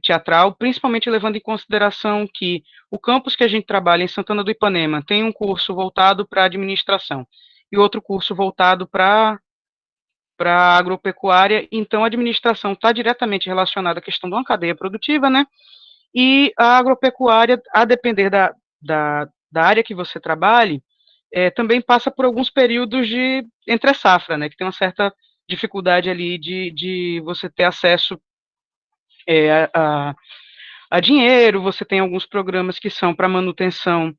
teatral, principalmente levando em consideração que o campus que a gente trabalha em Santana do Ipanema tem um curso voltado para administração e outro curso voltado para agropecuária, então a administração está diretamente relacionada à questão de uma cadeia produtiva, né? E a agropecuária, a depender da área que você trabalhe, também passa por alguns períodos de entre-safra, né? Que tem uma certa dificuldade ali de você ter acesso a dinheiro, você tem alguns programas que são para manutenção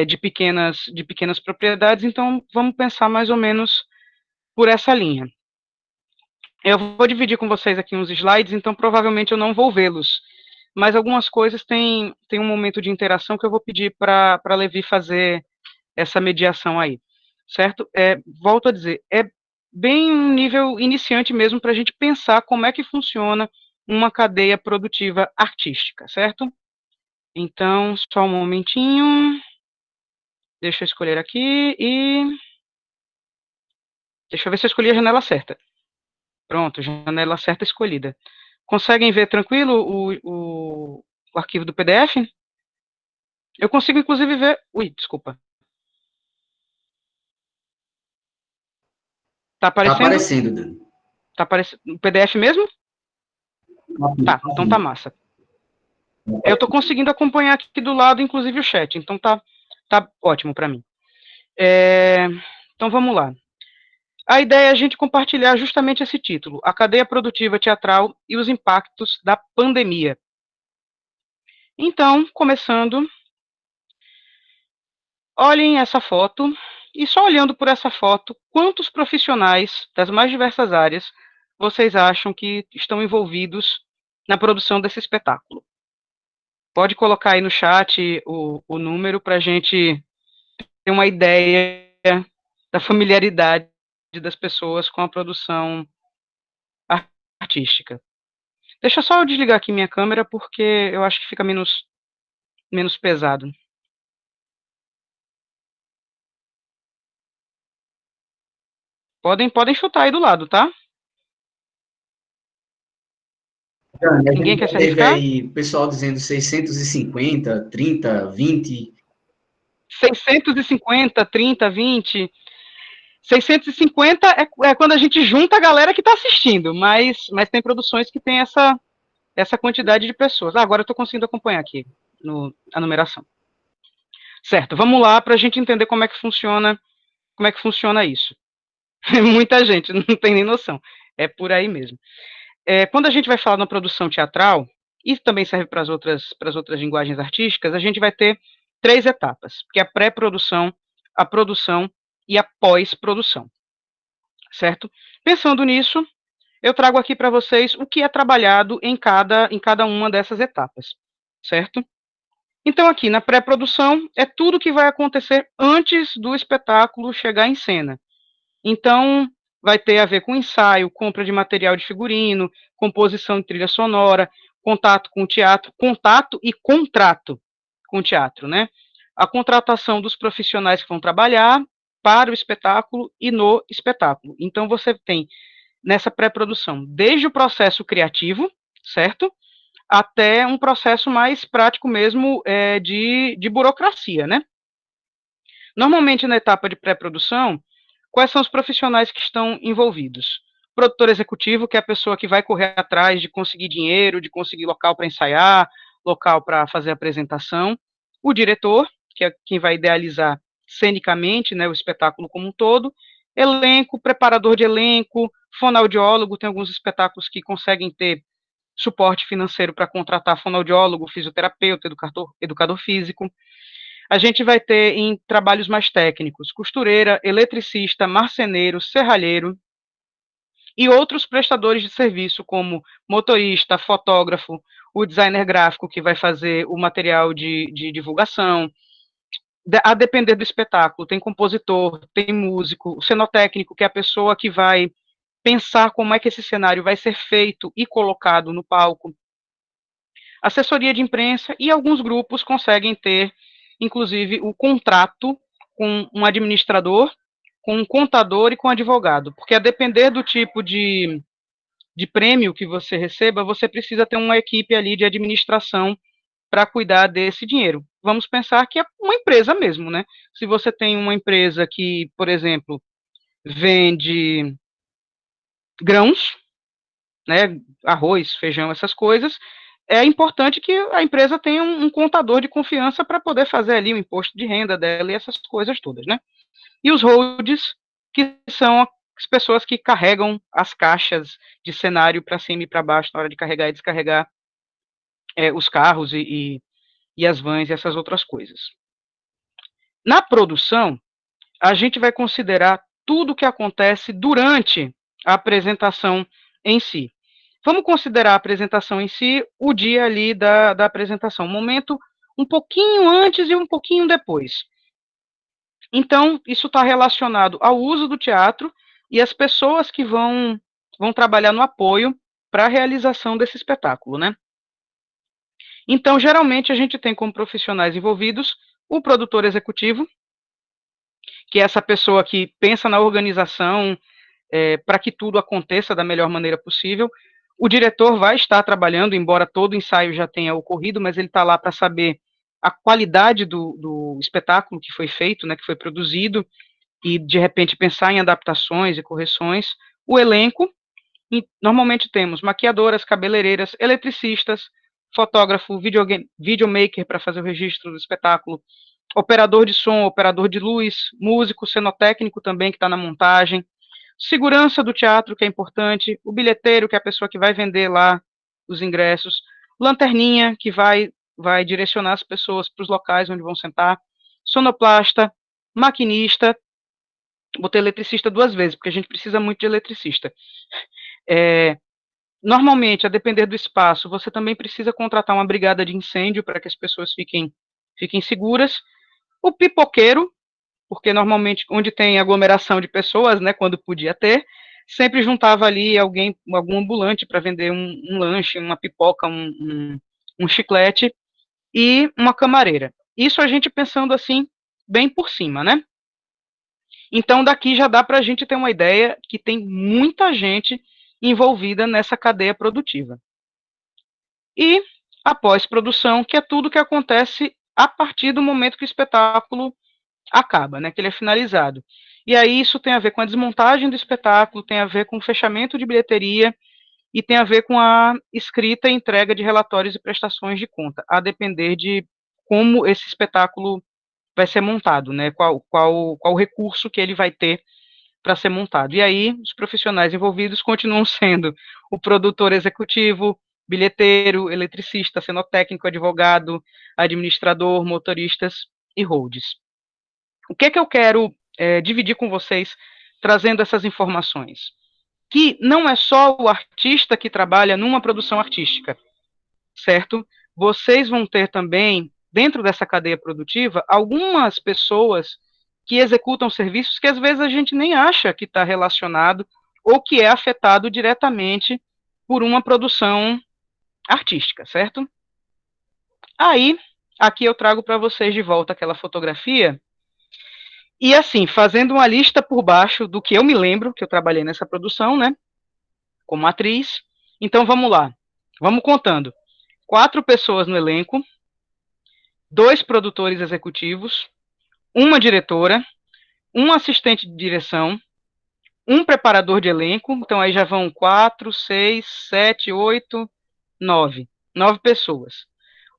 de pequenas propriedades, então vamos pensar mais ou menos por essa linha. Eu vou dividir com vocês aqui uns slides, então provavelmente eu não vou vê-los, mas algumas coisas tem um momento de interação que eu vou pedir para a Levi fazer essa mediação aí, certo? Volto a dizer, é bem um nível iniciante mesmo para a gente pensar como é que funciona uma cadeia produtiva artística, certo? Então, só um momentinho, deixa eu escolher aqui e deixa eu ver se eu escolhi a janela certa. Pronto, janela certa escolhida. Conseguem ver tranquilo o arquivo do PDF? Eu consigo, inclusive, ver... Ui, desculpa. Tá Tá aparecendo? aparecendo, Dani. Tá aparecendo o PDF mesmo? Tá, Tá então tá sim. massa. Eu estou conseguindo acompanhar aqui do lado, inclusive, o chat, então tá ótimo para mim. Então vamos lá. A ideia é a gente compartilhar justamente esse título, A Cadeia Produtiva Teatral e os Impactos da Pandemia. Então, começando, olhem essa foto, e só olhando por essa foto, quantos profissionais das mais diversas áreas vocês acham que estão envolvidos na produção desse espetáculo? Pode colocar aí no chat o número para a gente ter uma ideia da familiaridade das pessoas com a produção artística. Deixa só eu desligar aqui minha câmera, porque eu acho que fica menos pesado. Podem chutar aí do lado, tá? Dani, a Ninguém gente quer já se teve arriscar? aí pessoal dizendo 650, 30, 20. 650, 30, 20. 650 é quando a gente junta a galera que está assistindo, mas tem produções que tem essa quantidade de pessoas. Agora eu estou conseguindo acompanhar aqui a numeração. Certo, vamos lá para a gente entender como é que funciona isso. Muita gente, não tem nem noção. É por aí mesmo. Quando a gente vai falar na produção teatral, isso também serve para as outras linguagens artísticas, a gente vai ter três etapas, que é a pré-produção, a produção e a pós-produção, certo? Pensando nisso, eu trago aqui para vocês o que é trabalhado em cada uma dessas etapas, certo? Então, aqui na pré-produção, é tudo que vai acontecer antes do espetáculo chegar em cena. Então, vai ter a ver com ensaio, compra de material de figurino, composição de trilha sonora, contato com o teatro, contato e contrato com o teatro, né? A contratação dos profissionais que vão trabalhar para o espetáculo e no espetáculo. Então, você tem nessa pré-produção, desde o processo criativo, certo? Até um processo mais prático mesmo de burocracia, né? Normalmente, na etapa de pré-produção, quais são os profissionais que estão envolvidos? Produtor executivo, que é a pessoa que vai correr atrás de conseguir dinheiro, de conseguir local para ensaiar, local para fazer a apresentação. O diretor, que é quem vai idealizar cenicamente, né, o espetáculo como um todo. Elenco, preparador de elenco, fonoaudiólogo, tem alguns espetáculos que conseguem ter suporte financeiro para contratar fonoaudiólogo, fisioterapeuta, educador físico. A gente vai ter em trabalhos mais técnicos, costureira, eletricista, marceneiro, serralheiro e outros prestadores de serviço, como motorista, fotógrafo, o designer gráfico que vai fazer o material de divulgação. A depender do espetáculo, tem compositor, tem músico, o cenotécnico, que é a pessoa que vai pensar como é que esse cenário vai ser feito e colocado no palco. Assessoria de imprensa e alguns grupos conseguem ter, inclusive, o contrato com um administrador, com um contador e com um advogado, porque a depender do tipo de prêmio que você receba, você precisa ter uma equipe ali de administração para cuidar desse dinheiro. Vamos pensar que é uma empresa mesmo, né? Se você tem uma empresa que, por exemplo, vende grãos, né, arroz, feijão, essas coisas, é importante que a empresa tenha um contador de confiança para poder fazer ali o imposto de renda dela e essas coisas todas, né? E os holds, que são as pessoas que carregam as caixas de cenário para cima e para baixo na hora de carregar e descarregar os carros e as vans e essas outras coisas. Na produção, a gente vai considerar tudo o que acontece durante a apresentação em si. Vamos considerar a apresentação em si, o dia ali da apresentação, um momento um pouquinho antes e um pouquinho depois. Então, isso está relacionado ao uso do teatro e as pessoas que vão trabalhar no apoio para a realização desse espetáculo, né? Então, geralmente, a gente tem como profissionais envolvidos o produtor executivo, que é essa pessoa que pensa na organização para que tudo aconteça da melhor maneira possível. O diretor vai estar trabalhando, embora todo o ensaio já tenha ocorrido, mas ele está lá para saber a qualidade do espetáculo que foi feito, né, que foi produzido, e de repente pensar em adaptações e correções. O elenco, normalmente temos maquiadoras, cabeleireiras, eletricistas, fotógrafo, videomaker para fazer o registro do espetáculo, operador de som, operador de luz, músico, cenotécnico também que está na montagem, segurança do teatro, que é importante, o bilheteiro, que é a pessoa que vai vender lá os ingressos, lanterninha, que vai direcionar as pessoas para os locais onde vão sentar, sonoplasta, maquinista, botei eletricista 2 vezes, porque a gente precisa muito de eletricista. Normalmente, a depender do espaço, você também precisa contratar uma brigada de incêndio para que as pessoas fiquem seguras. O pipoqueiro, porque normalmente onde tem aglomeração de pessoas, né, quando podia ter, sempre juntava ali algum ambulante para vender um lanche, uma pipoca, um chiclete e uma camareira. Isso a gente pensando assim, bem por cima, né? Então daqui já dá para a gente ter uma ideia que tem muita gente envolvida nessa cadeia produtiva. E a pós-produção, que é tudo que acontece a partir do momento que o espetáculo acaba, né, que ele é finalizado. E aí isso tem a ver com a desmontagem do espetáculo, tem a ver com o fechamento de bilheteria e tem a ver com a escrita e entrega de relatórios e prestações de conta, a depender de como esse espetáculo vai ser montado, né, qual recurso que ele vai ter para ser montado. E aí os profissionais envolvidos continuam sendo o produtor executivo, bilheteiro, eletricista, cenotécnico, advogado, administrador, motoristas e holds. O que é que eu quero dividir com vocês, trazendo essas informações? Que não é só o artista que trabalha numa produção artística, certo? Vocês vão ter também, dentro dessa cadeia produtiva, algumas pessoas que executam serviços que às vezes a gente nem acha que está relacionado ou que é afetado diretamente por uma produção artística, certo? Aí, aqui eu trago para vocês de volta aquela fotografia. E assim, fazendo uma lista por baixo do que eu me lembro, que eu trabalhei nessa produção, né, como atriz. Então vamos lá, vamos contando. 4 pessoas no elenco, 2 produtores executivos, uma diretora, um assistente de direção, um preparador de elenco, então aí já vão 4, 6, 7, 8, 9. 9 pessoas.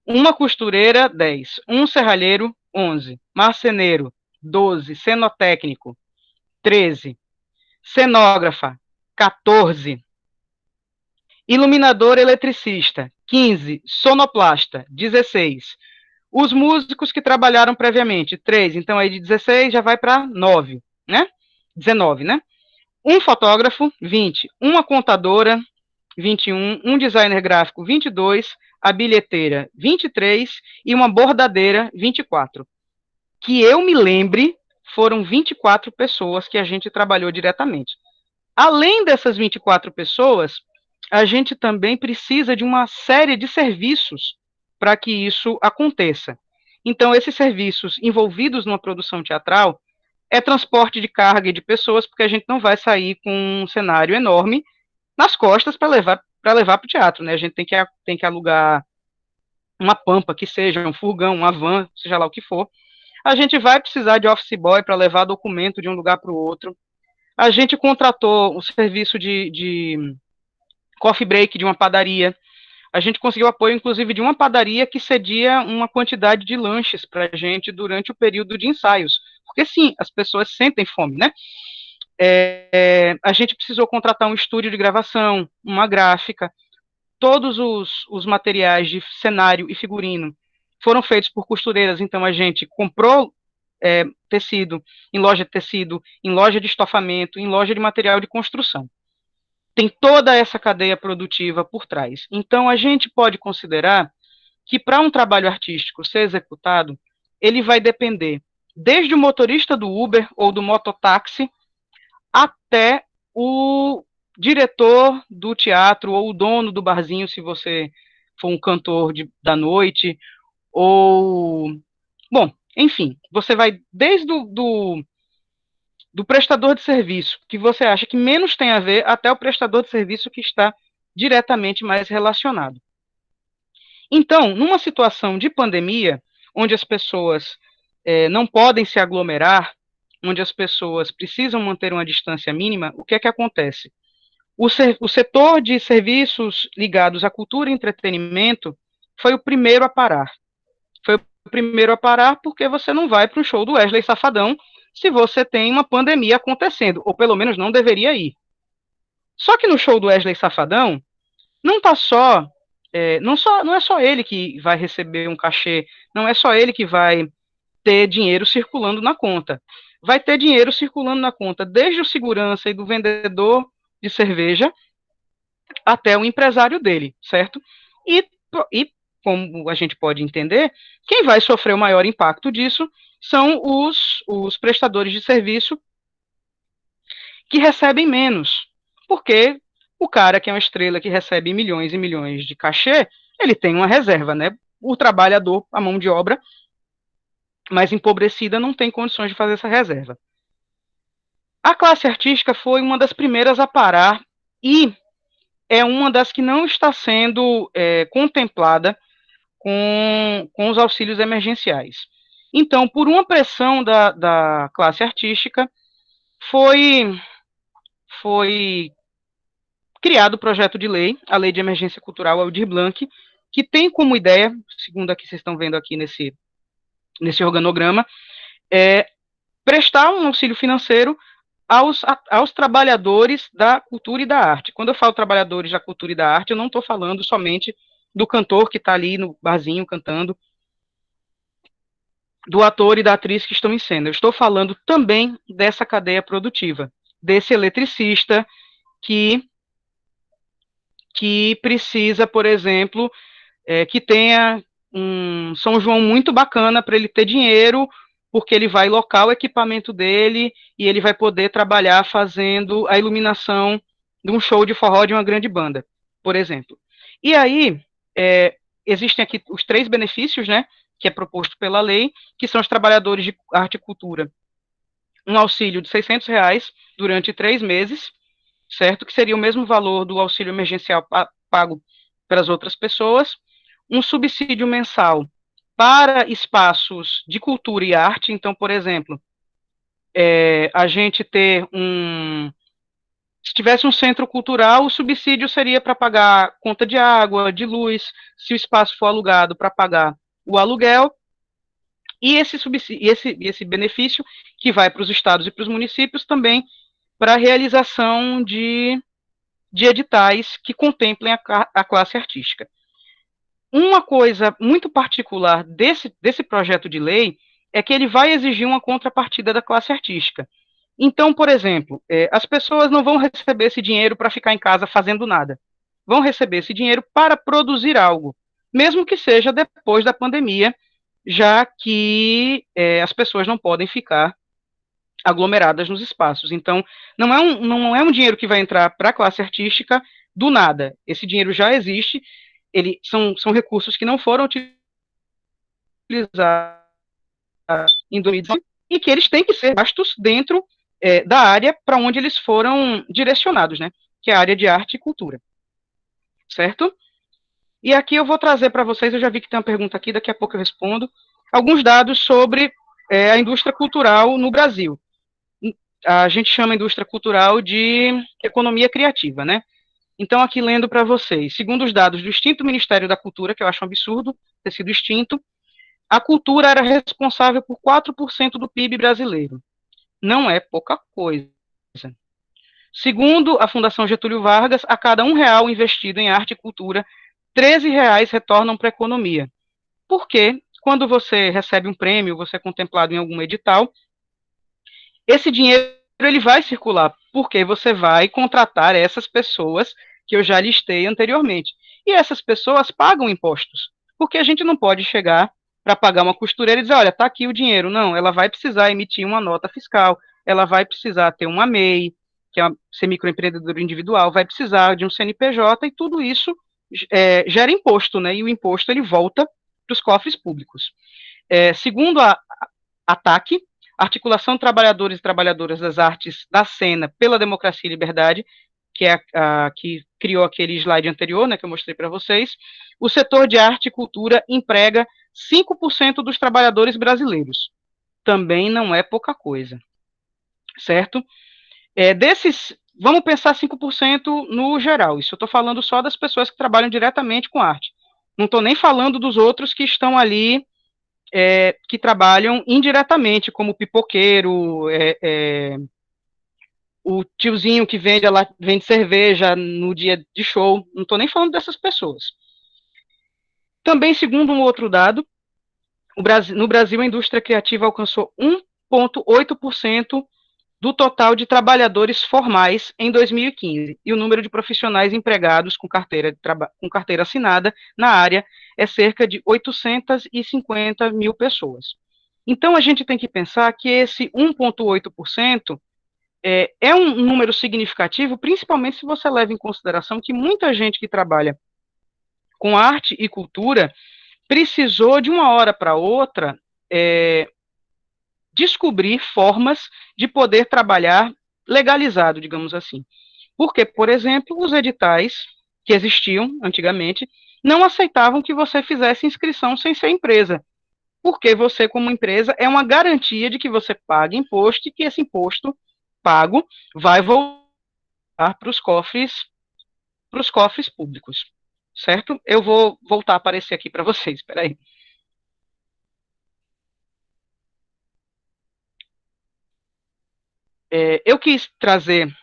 Uma costureira, 10. Um serralheiro, 11. Marceneiro, 12. Cenotécnico, 13. Cenógrafa, 14. Iluminador eletricista, 15. Sonoplasta, 16. Os músicos que trabalharam previamente, 3. Então, aí de 16 já vai para 9, né? 19, né? Um fotógrafo, 20. Uma contadora, 21. Um designer gráfico, 22. A bilheteira, 23. E uma bordadeira, 24. Que eu me lembre, foram 24 pessoas que a gente trabalhou diretamente. Além dessas 24 pessoas, a gente também precisa de uma série de serviços para que isso aconteça. Então, esses serviços envolvidos numa produção teatral é transporte de carga e de pessoas, porque a gente não vai sair com um cenário enorme nas costas para levar para o teatro, né? A gente tem que alugar uma pampa, que seja um furgão, uma van, seja lá o que for. A gente vai precisar de office boy para levar documento de um lugar para o outro. A gente contratou o serviço de coffee break de uma padaria. A gente conseguiu apoio, inclusive, de uma padaria que cedia uma quantidade de lanches para a gente durante o período de ensaios. Porque, sim, as pessoas sentem fome, né? A gente precisou contratar um estúdio de gravação, uma gráfica, todos os materiais de cenário e figurino foram feitos por costureiras, então a gente comprou tecido em loja de tecido, em loja de estofamento, em loja de material de construção. Tem toda essa cadeia produtiva por trás. Então a gente pode considerar que para um trabalho artístico ser executado, ele vai depender desde o motorista do Uber ou do mototáxi até o diretor do teatro ou o dono do barzinho, se você for um cantor da noite, ou... Bom, enfim, você vai desde do prestador de serviço, que você acha que menos tem a ver, até o prestador de serviço que está diretamente mais relacionado. Então, numa situação de pandemia, onde as pessoas não podem se aglomerar, onde as pessoas precisam manter uma distância mínima, o que é que acontece? O setor de serviços ligados à cultura e entretenimento foi o primeiro a parar. Foi o primeiro a parar porque você não vai para um show do Wesley Safadão se você tem uma pandemia acontecendo, ou pelo menos não deveria ir. Só que no show do Wesley Safadão, não tá só, não é só ele que vai receber um cachê, não é só ele que vai ter dinheiro circulando na conta. Vai ter dinheiro circulando na conta desde o segurança e do vendedor de cerveja até o empresário dele, certo? E como a gente pode entender, quem vai sofrer o maior impacto disso são os prestadores de serviço que recebem menos, porque o cara que é uma estrela que recebe milhões e milhões de cachê, ele tem uma reserva, né? O trabalhador, a mão de obra mais empobrecida, não tem condições de fazer essa reserva. A classe artística foi uma das primeiras a parar e é uma das que não está sendo contemplada com os auxílios emergenciais. Então, por uma pressão da classe artística, foi criado o projeto de lei, a Lei de Emergência Cultural Aldir Blanc, que tem como ideia, segundo a que vocês estão vendo aqui nesse organograma, prestar um auxílio financeiro aos trabalhadores da cultura e da arte. Quando eu falo trabalhadores da cultura e da arte, eu não estou falando somente do cantor que está ali no barzinho cantando, do ator e da atriz que estão em cena. Eu estou falando também dessa cadeia produtiva, desse eletricista que precisa, por exemplo, que tenha um São João muito bacana para ele ter dinheiro, porque ele vai locar o equipamento dele e ele vai poder trabalhar fazendo a iluminação de um show de forró de uma grande banda, por exemplo. E aí, existem aqui os 3 benefícios, né, que é proposto pela lei, que são os trabalhadores de arte e cultura. Um auxílio de R$ 600 durante 3 meses, certo? Que seria o mesmo valor do auxílio emergencial pago pelas outras pessoas. Um subsídio mensal para espaços de cultura e arte. Então, por exemplo, a gente ter se tivesse um centro cultural, o subsídio seria para pagar conta de água, de luz, se o espaço for alugado, para pagar o aluguel, e esse benefício que vai para os estados e para os municípios também para a realização de editais que contemplem a classe artística. Uma coisa muito particular desse projeto de lei é que ele vai exigir uma contrapartida da classe artística. Então, por exemplo, as pessoas não vão receber esse dinheiro para ficar em casa fazendo nada. Vão receber esse dinheiro para produzir algo, mesmo que seja depois da pandemia, já que as pessoas não podem ficar aglomeradas nos espaços. Então, não é um dinheiro que vai entrar para a classe artística do nada. Esse dinheiro já existe, são recursos que não foram utilizados em 2019 e que eles têm que ser gastos dentro da área para onde eles foram direcionados, né? que é a área de arte e cultura, certo? E aqui eu vou trazer para vocês, eu já vi que tem uma pergunta aqui, daqui a pouco eu respondo, alguns dados sobre a indústria cultural no Brasil. A gente chama a indústria cultural de economia criativa, né? Então, aqui lendo para vocês, segundo os dados do extinto Ministério da Cultura, que eu acho um absurdo ter sido extinto, a cultura era responsável por 4% do PIB brasileiro. Não é pouca coisa. Segundo a Fundação Getúlio Vargas, a cada R$ 1 investido em arte e cultura, R$ 13 retornam para a economia. Porque, quando você recebe um prêmio, você é contemplado em algum edital, esse dinheiro ele vai circular, porque você vai contratar essas pessoas que eu já listei anteriormente. E essas pessoas pagam impostos, porque a gente não pode chegar para pagar uma costureira e dizer, olha, está aqui o dinheiro. Não, ela vai precisar emitir uma nota fiscal, ela vai precisar ter uma MEI, que é ser microempreendedor individual, vai precisar de um CNPJ, e tudo isso gera imposto, né? E o imposto ele volta para os cofres públicos. Segundo a ATAC, Articulação de Trabalhadores e Trabalhadoras das Artes da Cena pela Democracia e Liberdade, que é a que criou aquele slide anterior, né, que eu mostrei para vocês, o setor de arte e cultura emprega 5% dos trabalhadores brasileiros. Também não é pouca coisa, certo? Vamos pensar 5% no geral, isso eu estou falando só das pessoas que trabalham diretamente com arte. Não estou nem falando dos outros que estão ali que trabalham indiretamente, como o pipoqueiro, o tiozinho que vende cerveja no dia de show. Não estou nem falando dessas pessoas. Também, segundo um outro dado, no Brasil a indústria criativa alcançou 1,8% do total de trabalhadores formais em 2015, e o número de profissionais empregados com carteira assinada na área é cerca de 850 mil pessoas. Então, a gente tem que pensar que esse 1,8% é um número significativo, principalmente se você leva em consideração que muita gente que trabalha com arte e cultura precisou, de uma hora para outra, descobrir formas de poder trabalhar legalizado, digamos assim. Porque, por exemplo, os editais que existiam antigamente não aceitavam que você fizesse inscrição sem ser empresa, porque você, como empresa, é uma garantia de que você pague imposto e que esse imposto pago vai voltar para os cofres públicos, certo? Eu vou voltar a aparecer aqui para vocês, espera aí. Eu quis trazer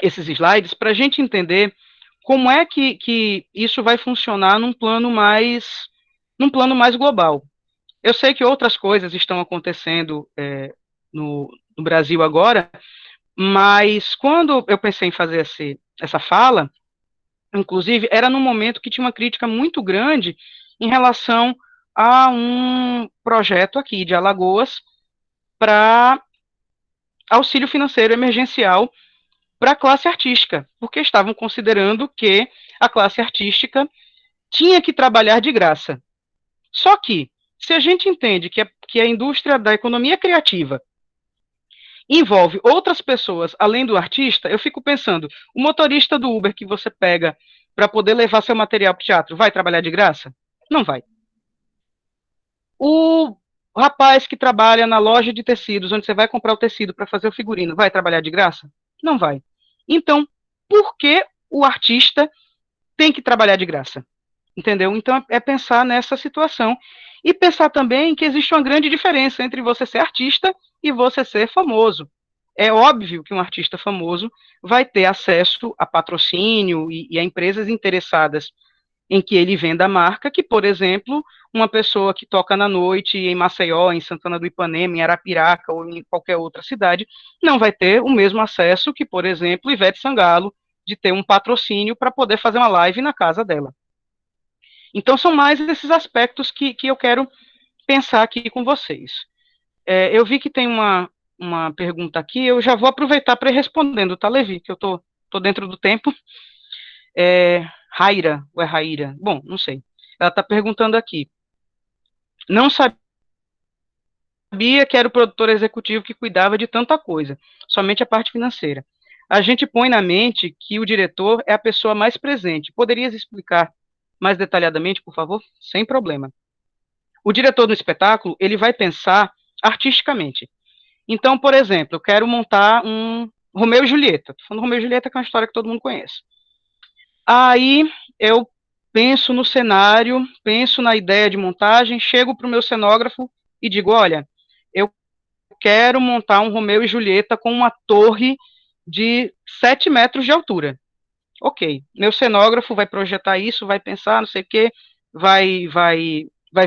esses slides para a gente entender como é que isso vai funcionar num plano mais global. Eu sei que outras coisas estão acontecendo no Brasil agora, mas quando eu pensei em fazer essa fala, inclusive, era num momento que tinha uma crítica muito grande em relação a um projeto aqui de Alagoas para auxílio financeiro emergencial para a classe artística, porque estavam considerando que a classe artística tinha que trabalhar de graça. Só que, se a gente entende que a indústria da economia criativa envolve outras pessoas além do artista, eu fico pensando, o motorista do Uber que você pega para poder levar seu material para o teatro, vai trabalhar de graça? Não vai. O rapaz que trabalha na loja de tecidos, onde você vai comprar o tecido para fazer o figurino, vai trabalhar de graça? Não vai. Então, por que o artista tem que trabalhar de graça? Entendeu? Então, é pensar nessa situação. E pensar também que existe uma grande diferença entre você ser artista e você ser famoso. É óbvio que um artista famoso vai ter acesso a patrocínio e a empresas interessadas em que ele venda a marca, que, por exemplo, uma pessoa que toca na noite em Maceió, em Santana do Ipanema, em Arapiraca ou em qualquer outra cidade, não vai ter o mesmo acesso que, por exemplo, Ivete Sangalo, de ter um patrocínio para poder fazer uma live na casa dela. Então, são mais esses aspectos que eu quero pensar aqui com vocês. Eu vi que tem uma pergunta aqui, eu já vou aproveitar para ir respondendo, tá, Levi? Que eu tô dentro do tempo. Raira, ou é Raíra? Bom, não sei. Ela está perguntando aqui. Não sabia que era o produtor executivo que cuidava de tanta coisa, somente a parte financeira. a gente põe na mente que o diretor é a pessoa mais presente. Poderias explicar mais detalhadamente, por favor? Sem problema. O diretor do espetáculo, ele vai pensar artisticamente. Então, por exemplo, eu quero montar um Romeu e Julieta. Tô falando Romeu e Julieta, que é uma história que todo mundo conhece. Aí eu penso no cenário, penso na ideia de montagem, chego para o meu cenógrafo e digo, olha, eu quero montar um Romeu e Julieta com uma torre de 7 metros de altura. Ok, meu cenógrafo vai projetar isso, vai pensar, não sei o quê, vai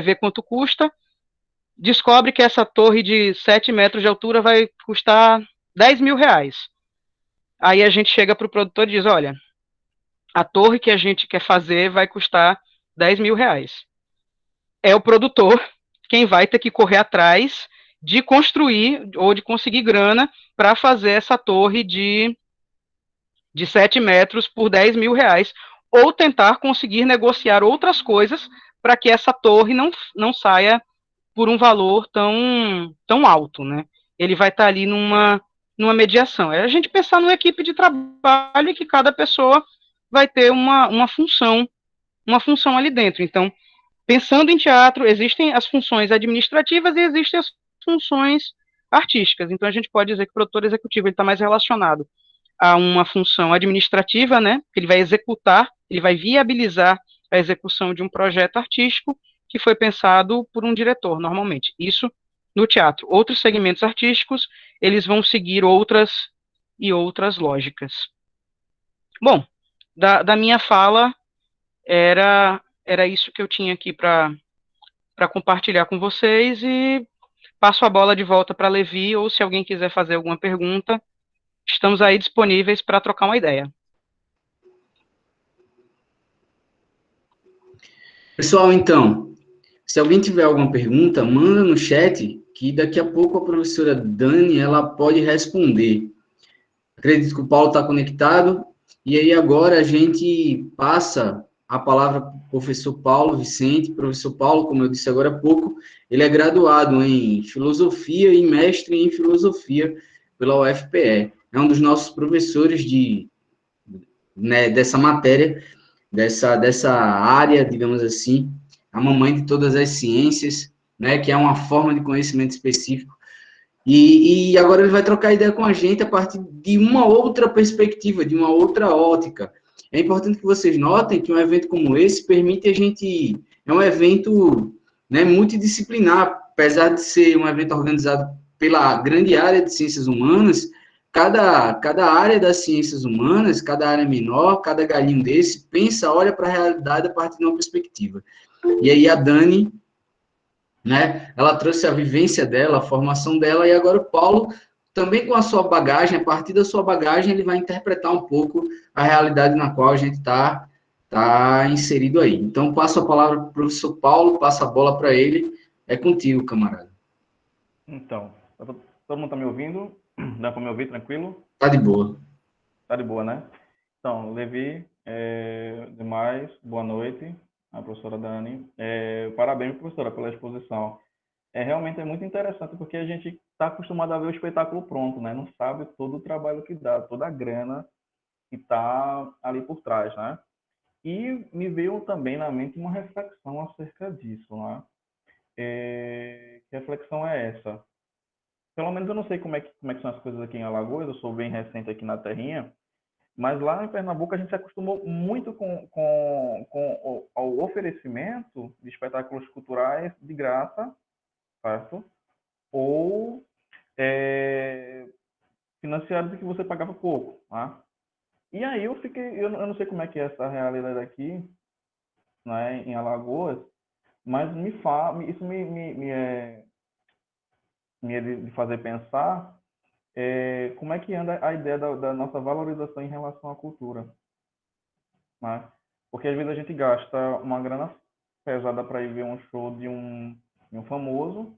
ver quanto custa, descobre que essa torre de 7 metros de altura vai custar 10 mil reais. Aí a gente chega para o produtor e diz, olha, a torre que a gente quer fazer vai custar 10 mil reais. É o produtor quem vai ter que correr atrás de construir ou de conseguir grana para fazer essa torre de 7 metros por 10 mil reais, ou tentar conseguir negociar outras coisas para que essa torre não saia por um valor tão alto, né? Ele vai estar ali numa mediação. É a gente pensar numa equipe de trabalho e que cada pessoa vai ter uma função ali dentro. Então, pensando em teatro, existem as funções administrativas e existem as funções artísticas. Então, a gente pode dizer que o produtor executivo está mais relacionado a uma função administrativa, né? Ele vai executar, ele vai viabilizar a execução de um projeto artístico que foi pensado por um diretor, normalmente. Isso no teatro. Outros segmentos artísticos, eles vão seguir outras lógicas. Bom, da minha fala, era isso que eu tinha aqui para compartilhar com vocês e passo a bola de volta para Levi, ou se alguém quiser fazer alguma pergunta, estamos aí disponíveis para trocar uma ideia. Pessoal, então, se alguém tiver alguma pergunta, manda no chat, que daqui a pouco a professora Dani, ela pode responder. Acredito que o Paulo está conectado, e aí agora a gente passa a palavra para o professor Paulo Vicente. Professor Paulo, como eu disse agora há pouco, ele é graduado em Filosofia e mestre em Filosofia pela UFPE. É um dos nossos professores dessa matéria, dessa área, digamos assim, a mamãe de todas as ciências, né, que é uma forma de conhecimento específico. E agora ele vai trocar ideia com a gente a partir de uma outra perspectiva, de uma outra ótica. É importante que vocês notem que um evento como esse permite a gente. É um evento, né, multidisciplinar, apesar de ser um evento organizado pela grande área de ciências humanas. Cada área das ciências humanas, cada área menor, cada galinho desse, pensa, olha para a realidade a partir de uma perspectiva. E aí a Dani, né? Ela trouxe a vivência dela, a formação dela, e agora o Paulo, também com a sua bagagem, a partir da sua bagagem, ele vai interpretar um pouco a realidade na qual a gente tá inserido aí. Então, passo a palavra para o professor Paulo, passa a bola para ele. É contigo, camarada. Então, todo mundo está me ouvindo? Dá para me ouvir tranquilo? Tá de boa. Tá de boa, né? Então, Levi, demais, boa noite, a professora Dani. Parabéns, professora, pela exposição. Realmente é muito interessante, porque a gente está acostumado a ver o espetáculo pronto, né? Não sabe todo o trabalho que dá, toda a grana que está ali por trás, né? E me veio também na mente uma reflexão acerca disso, né? Que reflexão é essa? Pelo menos eu não sei como é que são as coisas aqui em Alagoas, eu sou bem recente aqui na terrinha, mas lá em Pernambuco a gente se acostumou muito com o oferecimento de espetáculos culturais de graça, certo? Ou financiados e que você pagava pouco, tá? E aí eu não sei como é que é essa realidade aqui, né, em Alagoas, mas isso me é de fazer pensar como é que anda a ideia da nossa valorização em relação à cultura, né? Porque às vezes a gente gasta uma grana pesada para ir ver um show de um famoso,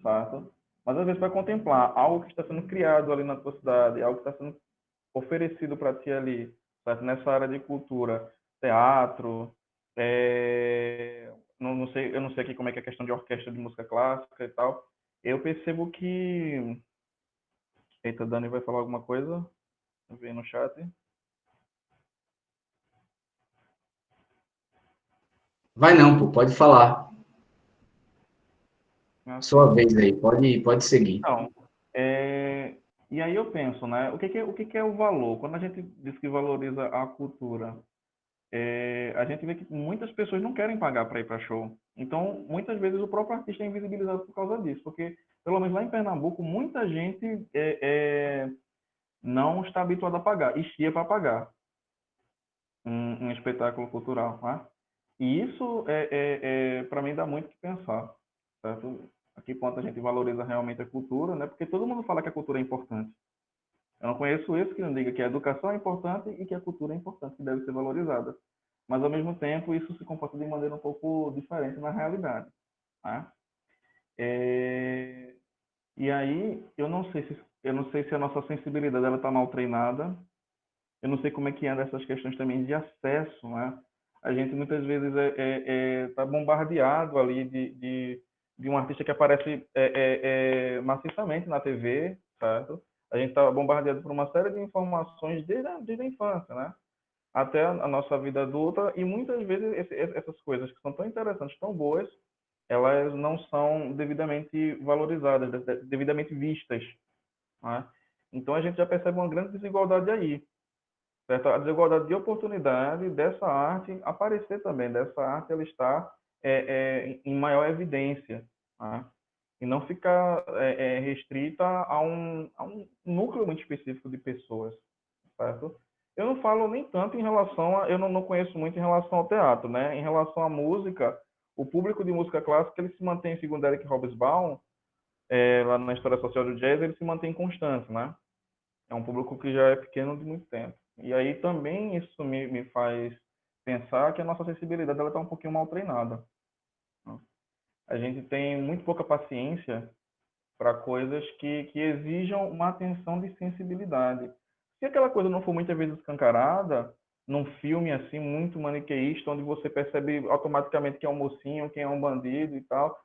certo? Mas às vezes para contemplar algo que está sendo criado ali na tua cidade, algo que está sendo oferecido para ti ali, certo? Nessa área de cultura, teatro, não sei, eu não sei aqui como é que é a questão de orquestra de música clássica e tal. Eu percebo que... Eita, Dani vai falar alguma coisa? ver no chat. Vai não, pô, pode falar. Sua Assim. vez aí, pode seguir. Então, e aí eu penso, né? O que que é o valor? Quando a gente diz que valoriza a cultura, a gente vê que muitas pessoas não querem pagar para ir para show. Então, muitas vezes o próprio artista é invisibilizado por causa disso, porque pelo menos lá em Pernambuco, muita gente não está habituada a pagar, e chia para pagar um espetáculo cultural, né? E isso para mim dá muito o que pensar, certo? A que ponto a gente valoriza realmente a cultura, né? Porque todo mundo fala que a cultura é importante. Eu não conheço esse que não diga que a educação é importante e que a cultura é importante, que deve ser valorizada. Mas, ao mesmo tempo, isso se comporta de maneira um pouco diferente na realidade. Tá? E aí, eu não sei se a nossa sensibilidade está mal treinada. Eu não sei como é que anda essas questões também de acesso, né? A gente muitas vezes está bombardeado ali de um artista que aparece maciçamente na TV, certo? A gente está bombardeado por uma série de informações desde a infância, né? Até a nossa vida adulta, e muitas vezes essas coisas que são tão interessantes, tão boas, elas não são devidamente valorizadas, devidamente vistas, né? Então a gente já percebe uma grande desigualdade aí, certo? A desigualdade de oportunidade dessa arte aparecer também, dessa arte ela está em maior evidência, né? E não ficar restrita a um núcleo muito específico de pessoas, certo? Eu não falo nem tanto em relação a, eu não conheço muito em relação ao teatro, né? Em relação à música, o público de música clássica ele se mantém, segundo Eric Hobsbawm, lá na história social do jazz, ele se mantém constante, né? É um público que já é pequeno de muito tempo. E aí também isso me faz pensar que a nossa sensibilidade ela está um pouquinho mal treinada, né? A gente tem muito pouca paciência para coisas que exijam uma atenção de sensibilidade. Se aquela coisa não for muitas vezes escancarada, num filme assim muito maniqueísta, onde você percebe automaticamente quem é um mocinho, quem é um bandido e tal,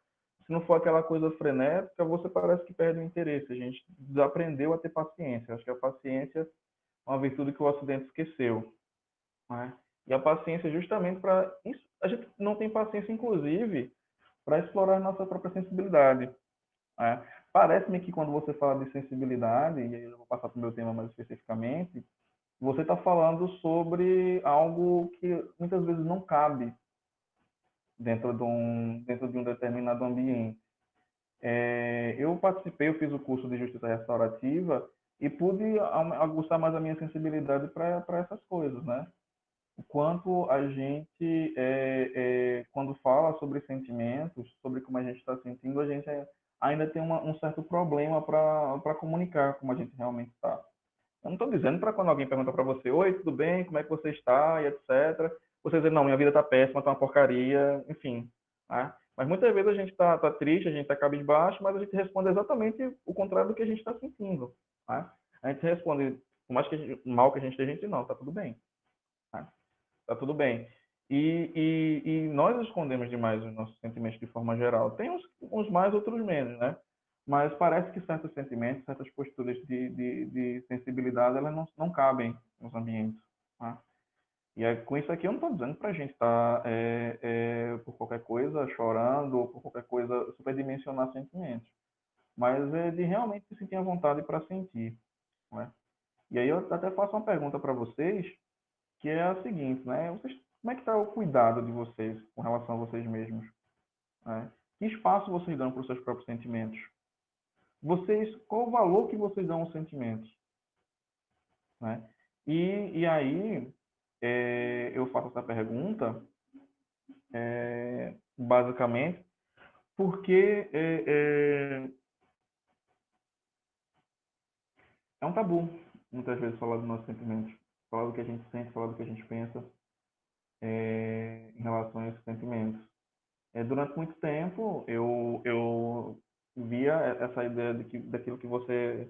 se não for aquela coisa frenética, você parece que perde o interesse. A gente desaprendeu a ter paciência. Acho que a paciência é uma virtude que o Ocidente esqueceu, né? E a paciência é justamente para isso. A gente não tem paciência, inclusive, para explorar a nossa própria sensibilidade, né? Parece-me que quando você fala de sensibilidade, e aí eu vou passar para o meu tema mais especificamente, você está falando sobre algo que muitas vezes não cabe dentro de um determinado ambiente. Eu participei, eu fiz o curso de Justiça Restaurativa e pude aguçar mais a minha sensibilidade para essas coisas, né? O quanto a gente, quando fala sobre sentimentos, sobre como a gente está sentindo, a gente ainda tem um certo problema para comunicar como a gente realmente está. Eu não estou dizendo para quando alguém pergunta para você, oi, tudo bem, como é que você está, e etc. Você dizer, não, minha vida está péssima, está uma porcaria, enfim. Né? Mas muitas vezes a gente está triste, a gente está cabisbaixo, mas a gente responde exatamente o contrário do que a gente está sentindo. Né? A gente responde, por mais que mal que a gente esteja, a gente não, está tudo bem. Né? Tá tudo bem. E nós escondemos demais os nossos sentimentos de forma geral. Tem uns mais, outros menos, né? Mas parece que certos sentimentos, certas posturas de sensibilidade, elas não cabem nos ambientes. Tá? E com isso aqui eu não estou dizendo para a gente estar, por qualquer coisa, chorando, ou por qualquer coisa, superdimensionar sentimentos. Mas é de realmente se sentir à vontade para sentir. Né? E aí eu até faço uma pergunta para vocês, que é a seguinte, né? Como é que está o cuidado de vocês com relação a vocês mesmos? Né? Que espaço vocês dão para os seus próprios sentimentos? Qual o valor que vocês dão aos sentimentos? Né? E aí, eu faço essa pergunta, basicamente, porque é um tabu, muitas vezes, falar dos nossos sentimentos, falar do que a gente sente, falar do que a gente pensa em relação a esses sentimentos. Durante muito tempo, eu via essa ideia daquilo que você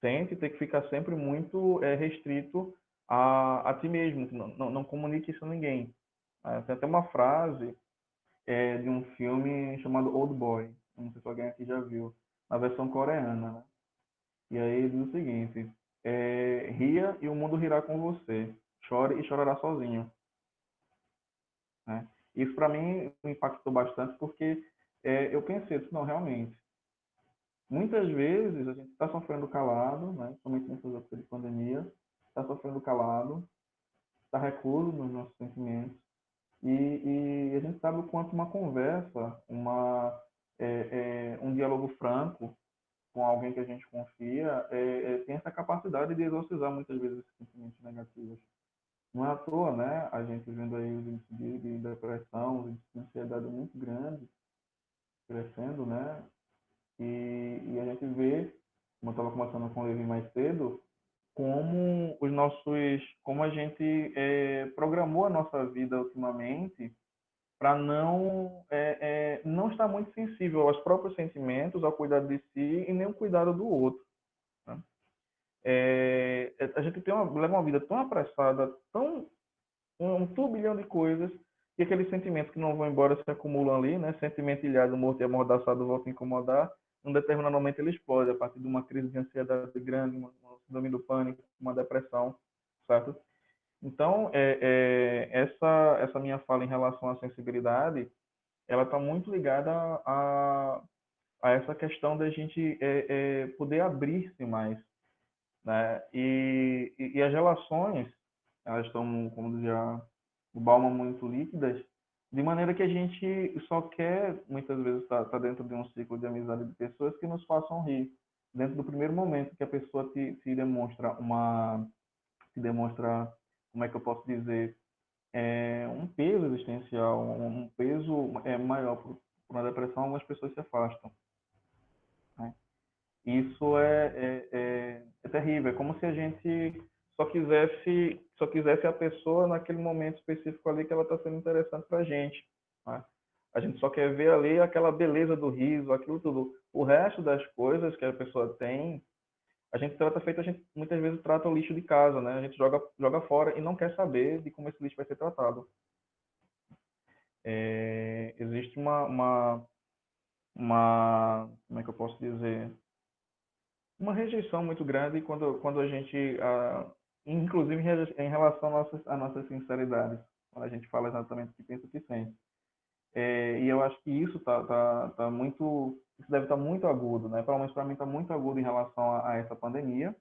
sente ter que ficar sempre muito restrito a ti mesmo, que não comunique isso a ninguém. Tem até uma frase de um filme chamado Old Boy, não sei se alguém aqui já viu, na versão coreana, né? E aí diz o seguinte: ria e o mundo rirá com você. Chore e chorará sozinho. Né? Isso para mim me impactou bastante porque eu pensei, não, realmente, muitas vezes a gente está sofrendo calado, né? Somente nessas épocas de pandemia, está sofrendo calado, está recluso nos nossos sentimentos e a gente sabe o quanto uma conversa, um diálogo franco com alguém que a gente confia tem essa capacidade de exorcizar muitas vezes esses sentimentos negativos. Não é à toa, né? A gente vendo aí os índices de depressão, os índices de ansiedade muito grandes, crescendo, né? E a gente vê, como eu estava conversando com o Levi mais cedo, como a gente programou a nossa vida ultimamente para não estar muito sensível aos próprios sentimentos, ao cuidado de si e nem o cuidado do outro. Né? A gente leva uma vida tão apressada, um turbilhão de coisas, e aqueles sentimentos que não vão embora se acumulam ali, né? Sentimento ilhado, morto e amordaçado volta a incomodar. Num determinado momento ele explode a partir de uma crise de ansiedade grande, uma síndrome do pânico, uma depressão, certo? Então, essa minha fala em relação à sensibilidade, ela está muito ligada a essa questão da gente poder abrir-se mais, né? E as relações, elas estão, como dizia o Bauman, muito líquidas, de maneira que a gente só quer, muitas vezes, tá dentro de um ciclo de amizade de pessoas que nos façam rir. Dentro do primeiro momento que a pessoa te demonstra, como é que eu posso dizer, um peso existencial, um peso maior para uma depressão, algumas pessoas se afastam. Né? Isso é terrível. É como se a gente só quisesse a pessoa naquele momento específico ali que ela está sendo interessante para a gente. Né? A gente só quer ver ali aquela beleza do riso, aquilo tudo. O resto das coisas que a pessoa tem, a gente muitas vezes trata o lixo de casa, né? A gente joga fora e não quer saber de como esse lixo vai ser tratado. Existe como é que eu posso dizer? Uma rejeição muito grande quando a gente, inclusive em relação à nossa sinceridade, quando a gente fala exatamente o que pensa, o que sente. E eu acho que isso deve estar muito agudo, né? Pelo menos para mim está muito agudo em relação a essa pandemia,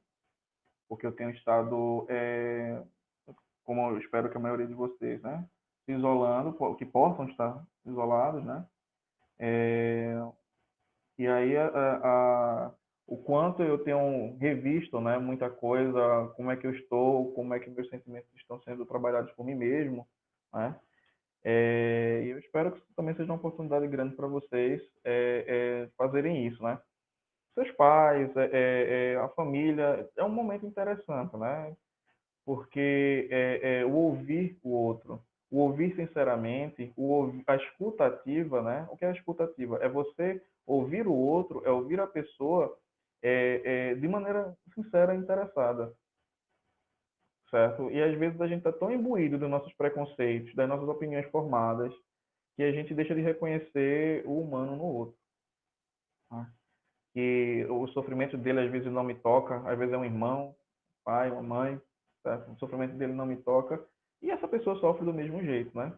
porque eu tenho estado, como eu espero que a maioria de vocês, né? Se isolando, que possam estar isolados, né? E aí o quanto eu tenho revisto, né, muita coisa, como é que eu estou, como é que meus sentimentos estão sendo trabalhados por mim mesmo, né? E eu espero que isso também seja uma oportunidade grande para vocês fazerem isso, né? Seus pais, a família, é um momento interessante, né? Porque o ouvir o outro, o ouvir sinceramente, a escuta ativa, né? O que é a escuta ativa? É você ouvir o outro, é ouvir a pessoa de maneira sincera e interessada, certo? E às vezes a gente está tão imbuído dos nossos preconceitos, das nossas opiniões formadas, que a gente deixa de reconhecer o humano no outro. Tá? Que o sofrimento dele às vezes não me toca, às vezes é um irmão, pai, uma mãe, certo? O sofrimento dele não me toca, e essa pessoa sofre do mesmo jeito, né?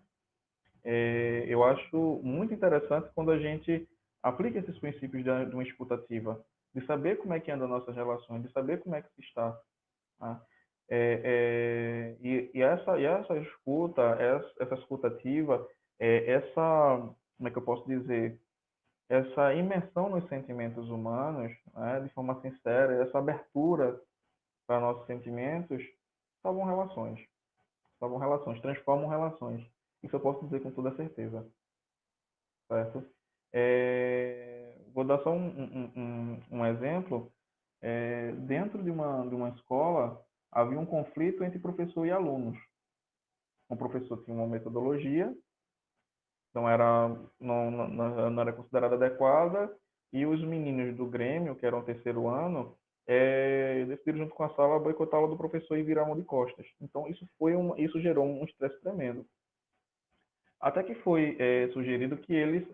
Eu acho muito interessante quando a gente aplica esses princípios de uma escuta ativa, de saber como é que andam nossas relações, de saber como é que se está. Tá? E essa escuta, essa escuta ativa, como é que eu posso dizer, essa imersão nos sentimentos humanos, né, de forma sincera, essa abertura para nossos sentimentos, salvam relações, transformam relações. Isso eu posso dizer com toda certeza, certo? Vou dar só um exemplo. Dentro de uma escola, havia um conflito entre professor e alunos. O professor tinha uma metodologia, não era considerada adequada, e os meninos do Grêmio, que eram o terceiro ano, decidiram junto com a sala boicotar a aula do professor e virar mão de costas. Então isso gerou um estresse tremendo. Até que foi sugerido que eles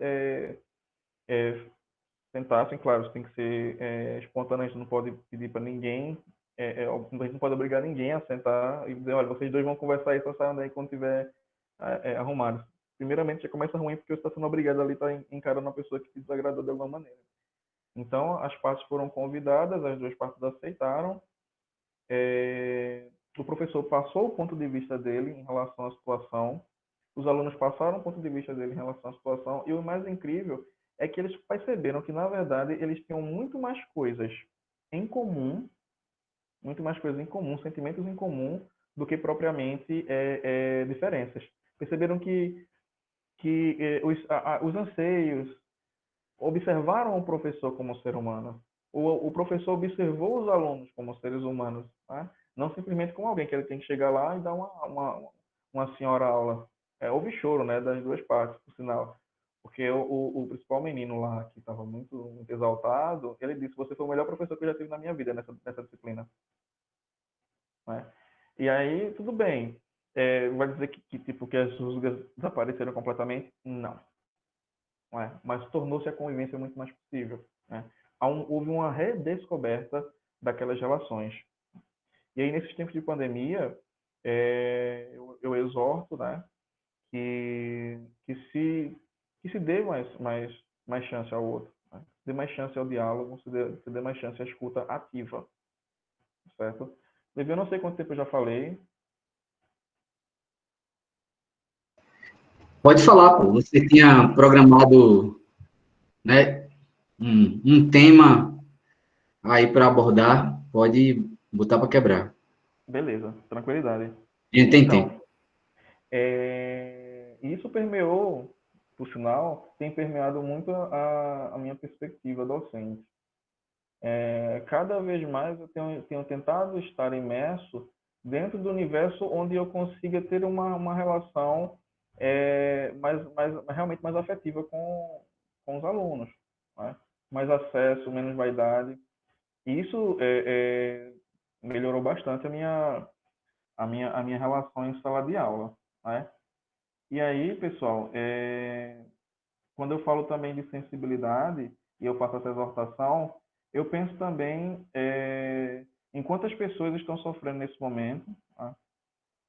tentassem, claro, isso tem que ser espontâneo, a gente não pode pedir para ninguém a gente não pode obrigar ninguém a sentar e dizer, olha, vocês dois vão conversar e só saiam daí quando tiver arrumados. Primeiramente, já começa ruim porque você está sendo obrigado ali a estar encarando uma pessoa que te desagradou de alguma maneira. Então, as partes foram convidadas, as duas partes aceitaram. O professor passou o ponto de vista dele em relação à situação, os alunos passaram o ponto de vista dele em relação à situação, e o mais incrível é que eles perceberam que, na verdade, eles tinham muito mais coisas em comum, sentimentos em comum, do que propriamente diferenças. Perceberam que os anseios observaram o professor como ser humano. O professor observou os alunos como seres humanos, tá? Não simplesmente como alguém que ele tem que chegar lá e dar uma senhora aula. Houve choro, né, das duas partes, por sinal. Porque o principal menino lá, que estava muito, muito exaltado, ele disse: você foi o melhor professor que eu já tive na minha vida nessa disciplina. Né? E aí, tudo bem. Vai dizer tipo, que as rusgas desapareceram completamente? Não. Não é? Mas tornou-se a convivência muito mais possível. Né? Houve uma redescoberta daquelas relações. E aí, nesses tempos de pandemia, eu exorto, né, que se dê mais chance ao outro, né? Se dê mais chance ao diálogo, se dê mais chance à escuta ativa, certo? Levi, eu não sei quanto tempo eu já falei. Pode falar, pô. Você tinha programado, né, um tema aí para abordar, pode botar para quebrar. Beleza, tranquilidade. A gente tem Então, tempo. isso permeou, por sinal, tem permeado muito a minha perspectiva docente. Cada vez mais eu tenho tentado estar imerso dentro do universo onde eu consiga ter uma relação realmente mais afetiva com os alunos, né? Mais acesso, menos vaidade. E isso melhorou bastante a minha relação em sala de aula, né? E aí, pessoal, quando eu falo também de sensibilidade e eu faço essa exortação, eu penso também em quantas pessoas estão sofrendo nesse momento, tá?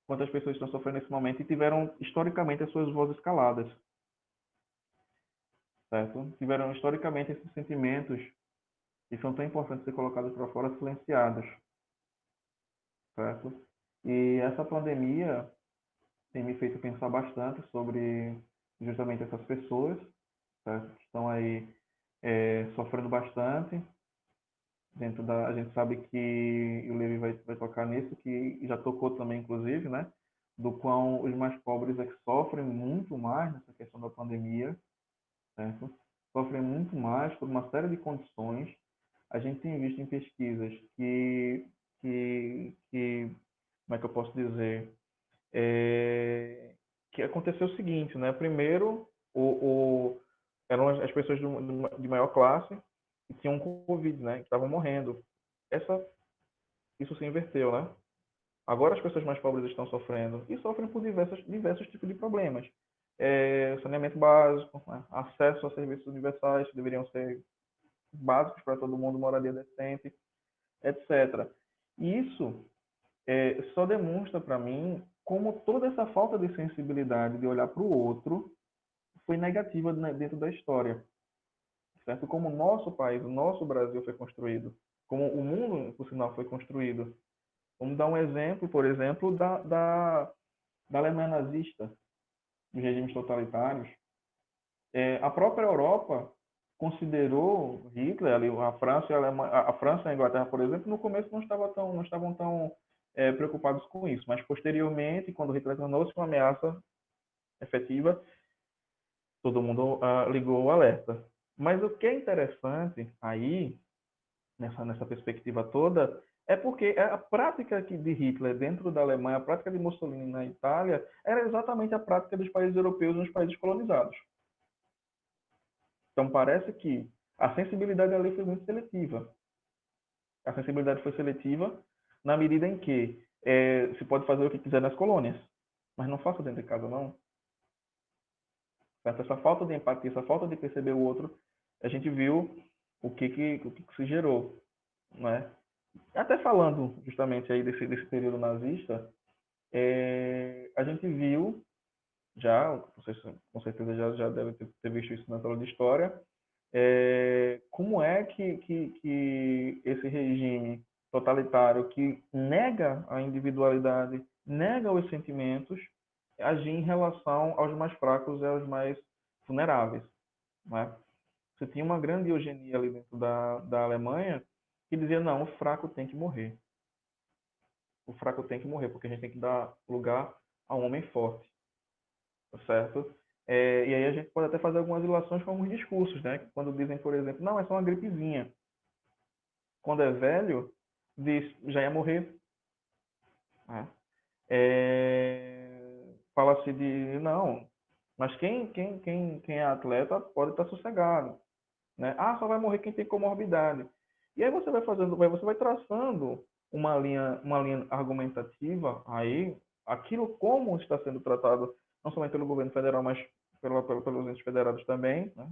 Quantas pessoas estão sofrendo nesse momento e tiveram historicamente as suas vozes caladas, certo? Tiveram historicamente esses sentimentos que são tão importantes ser colocados para fora, silenciados, certo? E essa pandemia tem me feito pensar bastante sobre justamente essas pessoas, certo? Que estão aí sofrendo bastante. A gente sabe que o Levi vai tocar nisso, que já tocou também, inclusive, né? Do quão os mais pobres é que sofrem muito mais nessa questão da pandemia, certo? Sofrem muito mais por uma série de condições. A gente tem visto em pesquisas como é que eu posso dizer? Que aconteceu o seguinte, né? Primeiro, eram as pessoas de maior classe que tinham Covid, né? Que estavam morrendo. Isso se inverteu, né? Agora as pessoas mais pobres estão sofrendo e sofrem por diversos tipos de problemas. Saneamento básico, né? Acesso a serviços universais que deveriam ser básicos para todo mundo, moradia decente, etc. E isso só demonstra para mim como toda essa falta de sensibilidade de olhar para o outro foi negativa, né, dentro da história, certo? Como o nosso país, o nosso Brasil foi construído, como o mundo, por sinal, foi construído. Vamos dar um exemplo, por exemplo, da Alemanha nazista, dos regimes totalitários. A própria Europa considerou Hitler, ali, a França e a Inglaterra, por exemplo, no começo não estavam tão preocupados com isso, mas posteriormente, quando Hitler tornou-se uma ameaça efetiva, todo mundo ligou o alerta. Mas o que é interessante aí, nessa perspectiva toda, é porque a prática de Hitler dentro da Alemanha, a prática de Mussolini na Itália, era exatamente a prática dos países europeus nos países colonizados. Então, parece que a sensibilidade da lei foi muito seletiva. A sensibilidade foi seletiva na medida em que se pode fazer o que quiser nas colônias, mas não faça dentro de casa, não. Essa falta de empatia, essa falta de perceber o outro, a gente viu o que se gerou, né? Até falando justamente aí desse período nazista, a gente viu já, vocês com certeza já devem ter visto isso na aula de história, como é que esse regime totalitário que nega a individualidade, nega os sentimentos, agir em relação aos mais fracos e aos mais vulneráveis, né? Você tinha uma grande eugenia ali dentro da Alemanha que dizia, não, o fraco tem que morrer. O fraco tem que morrer, porque a gente tem que dar lugar a um homem forte, tá certo? E aí a gente pode até fazer algumas ilações com alguns discursos, né? Quando dizem, por exemplo, não, é só uma gripezinha. Quando é velho, diz, já ia morrer. Né? Fala-se de, não, mas quem é atleta pode estar sossegado. Né? Ah, só vai morrer quem tem comorbidade. E aí você vai fazendo, você vai traçando uma linha argumentativa aí, aquilo como está sendo tratado, não somente pelo governo federal, mas pelos entes federados também, né?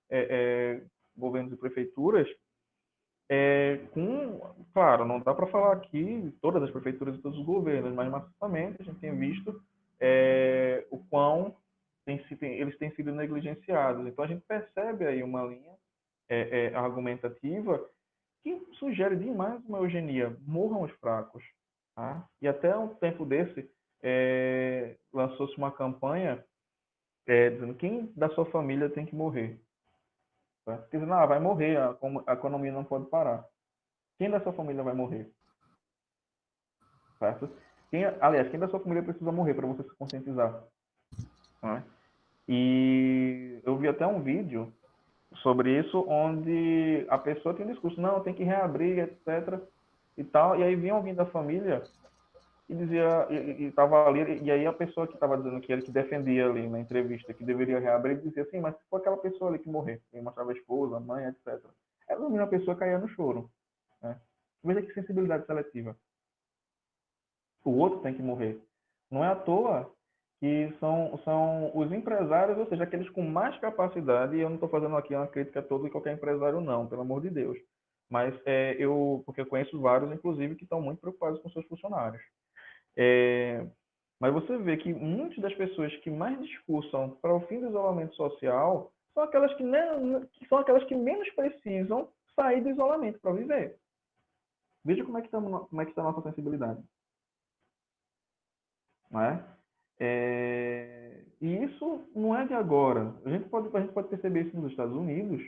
é, é, governos e prefeituras, claro, não dá para falar aqui todas as prefeituras e todos os governos, mas maciçamente a gente tem visto o quão eles têm sido negligenciados. Então a gente percebe aí uma linha argumentativa que sugere demais uma eugenia. Morram os fracos. Tá? E até um tempo desse lançou-se uma campanha dizendo quem da sua família tem que morrer. Tá? Dizendo, vai morrer, a economia não pode parar. Quem da sua família vai morrer? Certo? Aliás, quem da sua família precisa morrer para você se conscientizar? Né? E eu vi até um vídeo sobre isso, onde a pessoa tem um discurso, não, tem que reabrir, etc. E tal, e aí vinha alguém da família e dizia, e estava ali, e aí a pessoa que estava dizendo que ele que defendia ali na entrevista que deveria reabrir, dizia assim, mas se for aquela pessoa ali que morrer, e mostrava a esposa, a mãe, etc. Essa mesma pessoa caía no choro. Né? Veja que sensibilidade seletiva. O outro tem que morrer. Não é à toa que são os empresários, ou seja, aqueles com mais capacidade, e eu não estou fazendo aqui uma crítica a todo e qualquer empresário, não, pelo amor de Deus. Mas porque eu conheço vários, inclusive, que estão muito preocupados com seus funcionários. Mas você vê que muitas das pessoas que mais discursam para o fim do isolamento social são aquelas são aquelas que menos precisam sair do isolamento para viver. Veja como é que está a nossa sensibilidade. Não é? E isso não é de agora. A gente pode perceber isso nos Estados Unidos.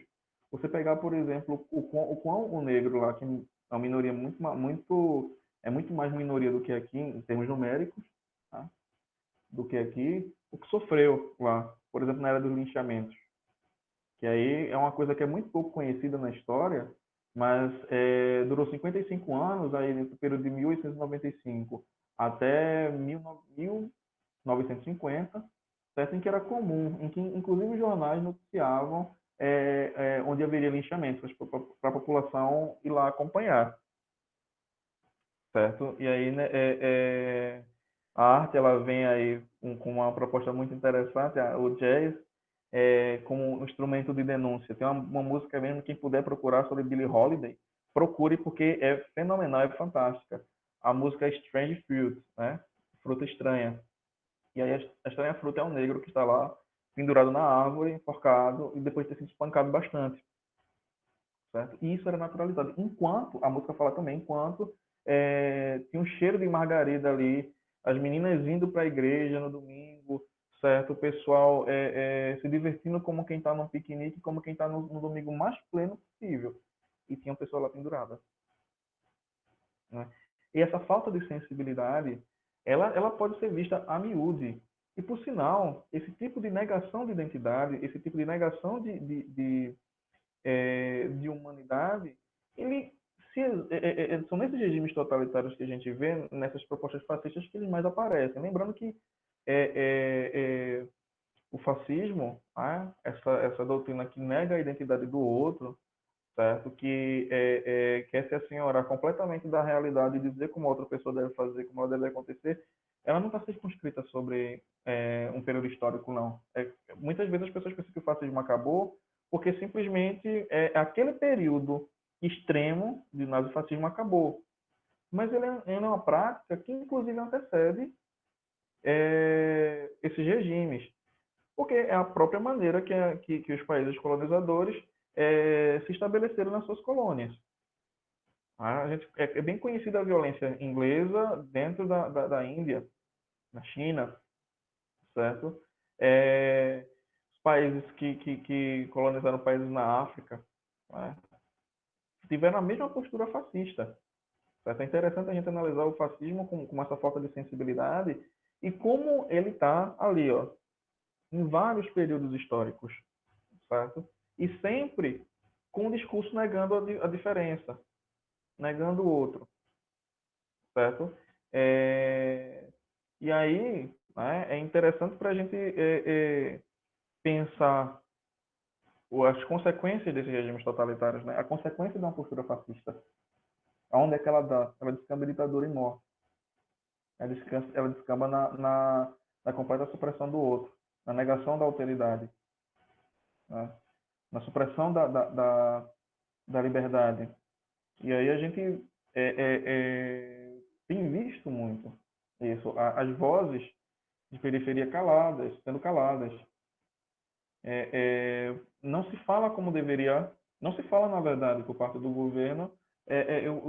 Você pegar, por exemplo, o quão o negro lá, que é uma minoria é muito mais minoria do que aqui, em termos numéricos, tá? Do que aqui, o que sofreu lá, por exemplo, na era dos linchamentos. Que aí é uma coisa que é muito pouco conhecida na história, mas durou 55 anos, aí no período de 1895 até 1950, certo? Em que era comum, em que inclusive os jornais noticiavam onde haveria linchamentos para a população ir lá acompanhar, certo? E aí, né, a arte ela vem aí com uma proposta muito interessante, o jazz, como um instrumento de denúncia. Tem uma música mesmo, quem puder procurar sobre Billie Holiday, procure porque é fenomenal, é fantástica. A música é Strange Fruit, né? Fruta estranha. E aí a estranha fruta é um negro que está lá pendurado na árvore, enforcado e depois de ter sido espancado bastante, certo? E isso era naturalizado. Enquanto a música fala também, enquanto tinha um cheiro de margarida ali, as meninas indo para a igreja no domingo, certo? O pessoal se divertindo como quem está num piquenique, como quem está no domingo mais pleno possível. E tinha uma pessoa lá pendurada. Né? E essa falta de sensibilidade, ela pode ser vista a miúde. E, por sinal, esse tipo de negação de identidade, esse tipo de negação de humanidade, ele são nesses regimes totalitários que a gente vê, nessas propostas fascistas, que eles mais aparecem. Lembrando que o fascismo, essa doutrina que nega a identidade do outro, certo? Que quer se assenhorar completamente da realidade e dizer como a outra pessoa deve fazer, como ela deve acontecer, ela não está circunscrita sobre um período histórico, não. Muitas vezes as pessoas pensam que o fascismo acabou porque simplesmente aquele período extremo de nazifascismo acabou. Mas ele é uma prática que, inclusive, antecede esses regimes, porque é a própria maneira que os países colonizadores se estabeleceram nas suas colônias. É bem conhecida a violência inglesa dentro da Índia, na China, certo? Os países que colonizaram países na África, né, tiveram a mesma postura fascista. Certo? É interessante a gente analisar o fascismo com essa falta de sensibilidade e como ele está ali, ó, em vários períodos históricos, certo? E sempre com um discurso negando a diferença, negando o outro, certo? E aí, né, é interessante para a gente pensar as consequências desses regimes totalitários, né? A consequência de uma postura fascista. Aonde é que ela dá? Ela descamba a ditadura em morte. Ela descamba na completa supressão do outro, na negação da alteridade, né? Na supressão da liberdade. E aí a gente tem visto muito isso. As vozes de periferia sendo caladas. Não se fala como deveria, não se fala, na verdade, por parte do governo,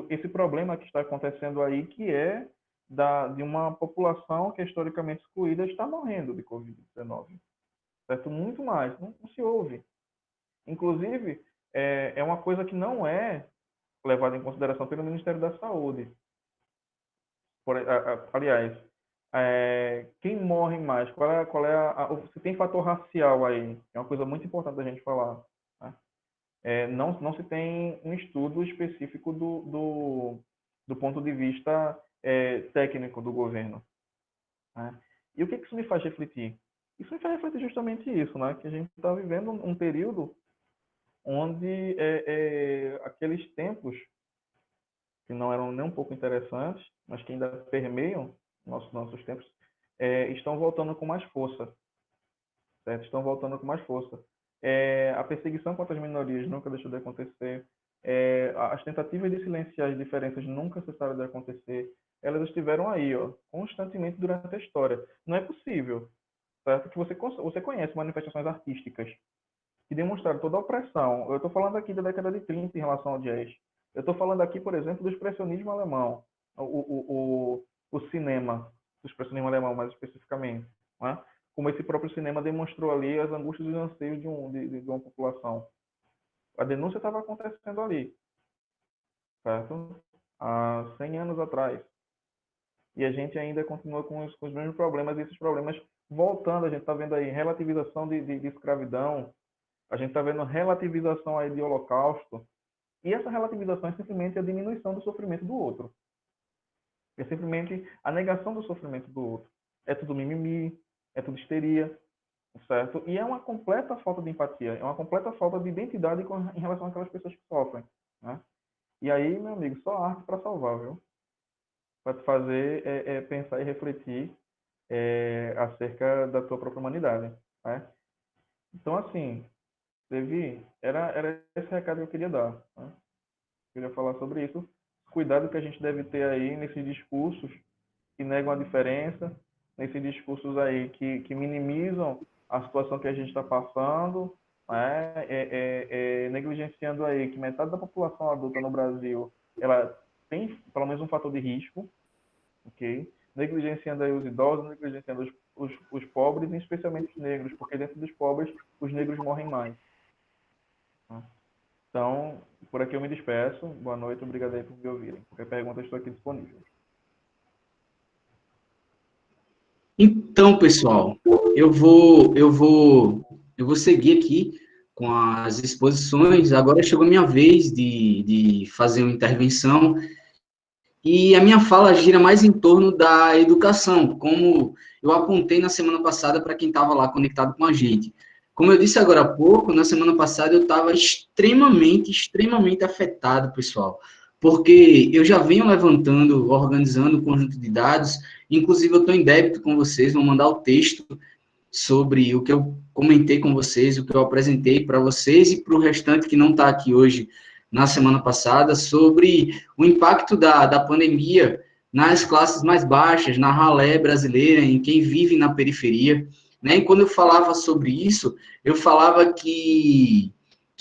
esse problema que está acontecendo aí, que é de uma população que é historicamente excluída está morrendo de Covid-19. Certo? Muito mais, não se ouve. Inclusive, é uma coisa que não é levada em consideração pelo Ministério da Saúde. Aliás, quem morre mais? Se tem fator racial aí, é uma coisa muito importante da gente falar. Né? Não se tem um estudo específico do ponto de vista técnico do governo. Né? E o que isso me faz refletir? Isso me faz refletir justamente isso, né? Que a gente está vivendo um período onde aqueles tempos que não eram nem um pouco interessantes, mas que ainda permeiam nossos tempos, estão voltando com mais força. Certo? Estão voltando com mais força. A perseguição contra as minorias nunca deixou de acontecer. As tentativas de silenciar as diferenças nunca cessaram de acontecer. Elas estiveram aí, ó, constantemente durante a história. Não é possível, certo? Que você conhece manifestações artísticas que demonstraram toda a opressão. Eu estou falando aqui da década de 30 em relação ao jazz. Eu estou falando aqui, por exemplo, do expressionismo alemão, o cinema, do expressionismo alemão mais especificamente, né? Como esse próprio cinema demonstrou ali as angústias e os anseios de uma população. A denúncia estava acontecendo ali, certo? Há 100 anos atrás. E a gente ainda continua com os mesmos problemas, e esses problemas voltando. A gente está vendo aí relativização de escravidão, a gente está vendo relativização aí de holocausto, e essa relativização é simplesmente a diminuição do sofrimento do outro. É simplesmente a negação do sofrimento do outro. É tudo mimimi, é tudo histeria, certo? E é uma completa falta de empatia, é uma completa falta de identidade em relação àquelas pessoas que sofrem, né? E aí, meu amigo, só arte para salvar, viu? Para te fazer pensar e refletir acerca da tua própria humanidade, né? Então, assim, Levi, era esse recado que eu queria dar, né? Eu queria falar sobre isso. Cuidado que a gente deve ter aí nesses discursos que negam a diferença, nesses discursos aí que minimizam a situação que a gente está passando, né? Negligenciando aí que metade da população adulta no Brasil ela tem pelo menos um fator de risco, ok? Negligenciando aí os idosos, negligenciando os pobres, e especialmente os negros, porque dentro dos pobres os negros morrem mais. Então, por aqui eu me despeço. Boa noite, obrigado aí por me ouvirem. Qualquer pergunta, eu estou aqui disponível. Então, pessoal, eu vou seguir aqui com as exposições. Agora chegou a minha vez de fazer uma intervenção, e a minha fala gira mais em torno da educação, como eu apontei na semana passada para quem estava lá conectado com a gente. Como eu disse agora há pouco, na semana passada eu estava extremamente afetado, pessoal, porque eu já venho levantando, organizando um conjunto de dados, inclusive eu estou em débito com vocês, vou mandar o texto sobre o que eu comentei com vocês, o que eu apresentei para vocês e para o restante que não está aqui hoje na semana passada sobre o impacto da pandemia nas classes mais baixas, na ralé brasileira, em quem vive na periferia, né? E quando eu falava sobre isso, eu falava que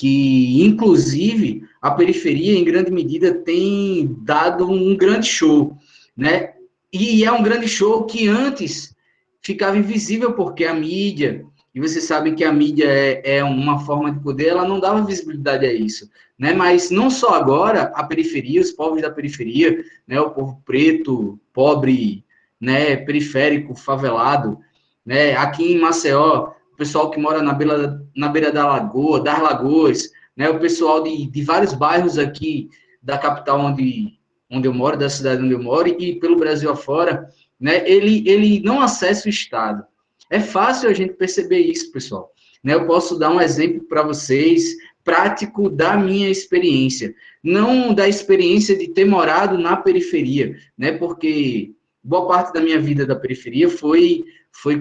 inclusive, a periferia, em grande medida, tem dado um grande show, né? E é um grande show que antes ficava invisível, porque a mídia, e vocês sabem que a mídia é uma forma de poder, ela não dava visibilidade a isso, né? Mas não só agora, a periferia, os povos da periferia, né? O povo preto, pobre, né? Periférico, favelado, né? Aqui em Maceió, o pessoal que mora na beira da lagoa, das lagoas, né? O pessoal de vários bairros aqui da capital onde eu moro, da cidade onde eu moro, e pelo Brasil afora, né? Ele não acessa o Estado. É fácil a gente perceber isso, pessoal. Né? Eu posso dar um exemplo para vocês, prático da minha experiência. Não da experiência de ter morado na periferia, né? Porque boa parte da minha vida da periferia foi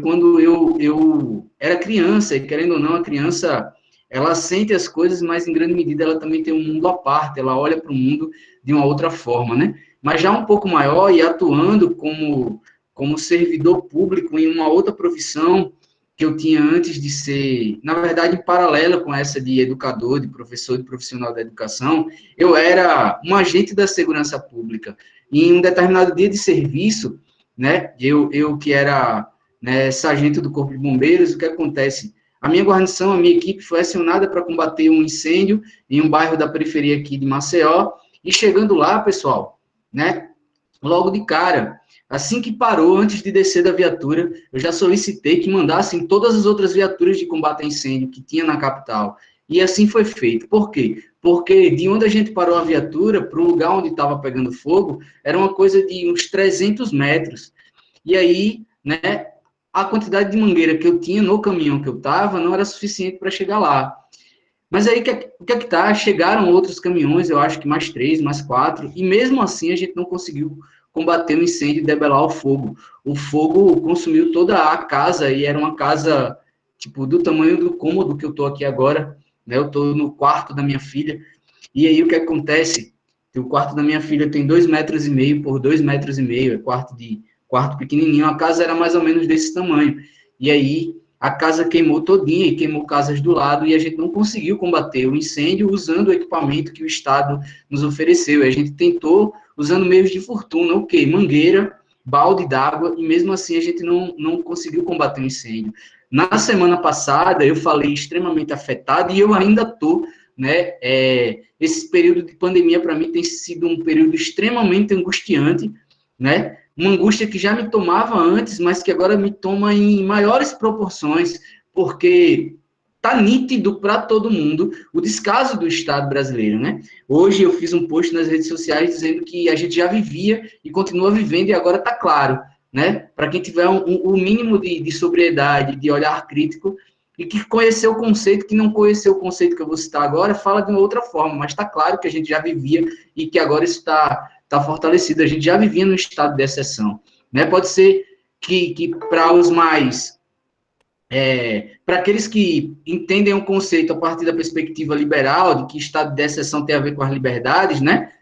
quando eu era criança, e querendo ou não, a criança, ela sente as coisas, mas em grande medida ela também tem um mundo à parte, ela olha para o mundo de uma outra forma, né? Mas já um pouco maior e atuando como servidor público em uma outra profissão que eu tinha antes de ser, na verdade, em paralelo com essa de educador, de professor, de profissional da educação, eu era um agente da segurança pública. E em um determinado dia de serviço, né, eu que era, né, sargento do Corpo de Bombeiros, o que acontece? A minha guarnição, a minha equipe foi acionada para combater um incêndio em um bairro da periferia aqui de Maceió, e chegando lá, pessoal, né, logo de cara, assim que parou, antes de descer da viatura, eu já solicitei que mandassem todas as outras viaturas de combate a incêndio que tinha na capital. E assim foi feito. Por quê? Porque de onde a gente parou a viatura para o lugar onde estava pegando fogo, era uma coisa de uns 300 metros. E aí, né, a quantidade de mangueira que eu tinha no caminhão que eu estava não era suficiente para chegar lá. Mas aí, o que é que tá? Chegaram outros caminhões, eu acho que mais 3, mais 4, e mesmo assim a gente não conseguiu combater o incêndio e debelar o fogo. O fogo consumiu toda a casa, e era uma casa, tipo, do tamanho do cômodo que eu tô aqui agora, né? Eu tô no quarto da minha filha, e aí o que acontece? O quarto da minha filha tem 2,5 metros por 2,5 metros, é quarto pequenininho, a casa era mais ou menos desse tamanho. E aí a casa queimou todinha e queimou casas do lado, e a gente não conseguiu combater o incêndio usando o equipamento que o Estado nos ofereceu. A gente tentou usando meios de fortuna, o quê? Mangueira, balde d'água, e mesmo assim a gente não conseguiu combater o incêndio. Na semana passada, eu falei extremamente afetado, e eu ainda estou, né? Esse período de pandemia, para mim, tem sido um período extremamente angustiante, né? Uma angústia que já me tomava antes, mas que agora me toma em maiores proporções, porque tá nítido para todo mundo o descaso do Estado brasileiro, né? Hoje eu fiz um post nas redes sociais dizendo que a gente já vivia e continua vivendo, e agora tá claro, né? Para quem tiver um mínimo de sobriedade, de olhar crítico, e que conheceu o conceito, que não conheceu o conceito que eu vou citar agora, fala de uma outra forma, mas está claro que a gente já vivia e que agora isso está fortalecido. A gente já vivia no estado de exceção, né? Pode ser que para os mais... para aqueles que entendem o conceito a partir da perspectiva liberal, de que estado de exceção tem a ver com as liberdades, né?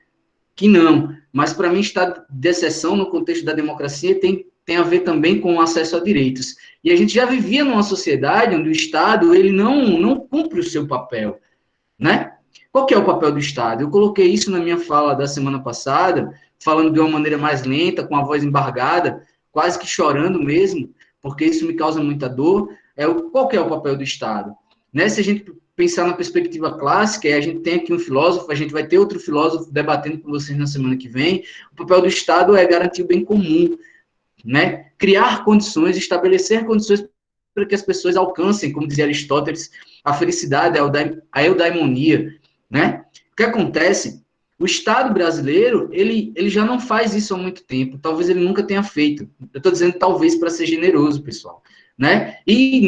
Que não. Mas, para mim, estado de exceção, no contexto da democracia, tem a ver também com o acesso a direitos. E a gente já vivia numa sociedade onde o Estado ele não cumpre o seu papel, né? Qual que é o papel do Estado? Eu coloquei isso na minha fala da semana passada, falando de uma maneira mais lenta, com a voz embargada, quase que chorando mesmo, porque isso me causa muita dor. Qual que é o papel do Estado? Né? Se a gente pensar na perspectiva clássica, e a gente tem aqui um filósofo, a gente vai ter outro filósofo debatendo com vocês na semana que vem, o papel do Estado é garantir o bem comum, né? Criar condições, estabelecer condições para que as pessoas alcancem, como dizia Aristóteles, a felicidade, a eudaimonia, né? O que acontece? O Estado brasileiro, ele já não faz isso há muito tempo, talvez ele nunca tenha feito. Eu estou dizendo talvez para ser generoso, pessoal, né? E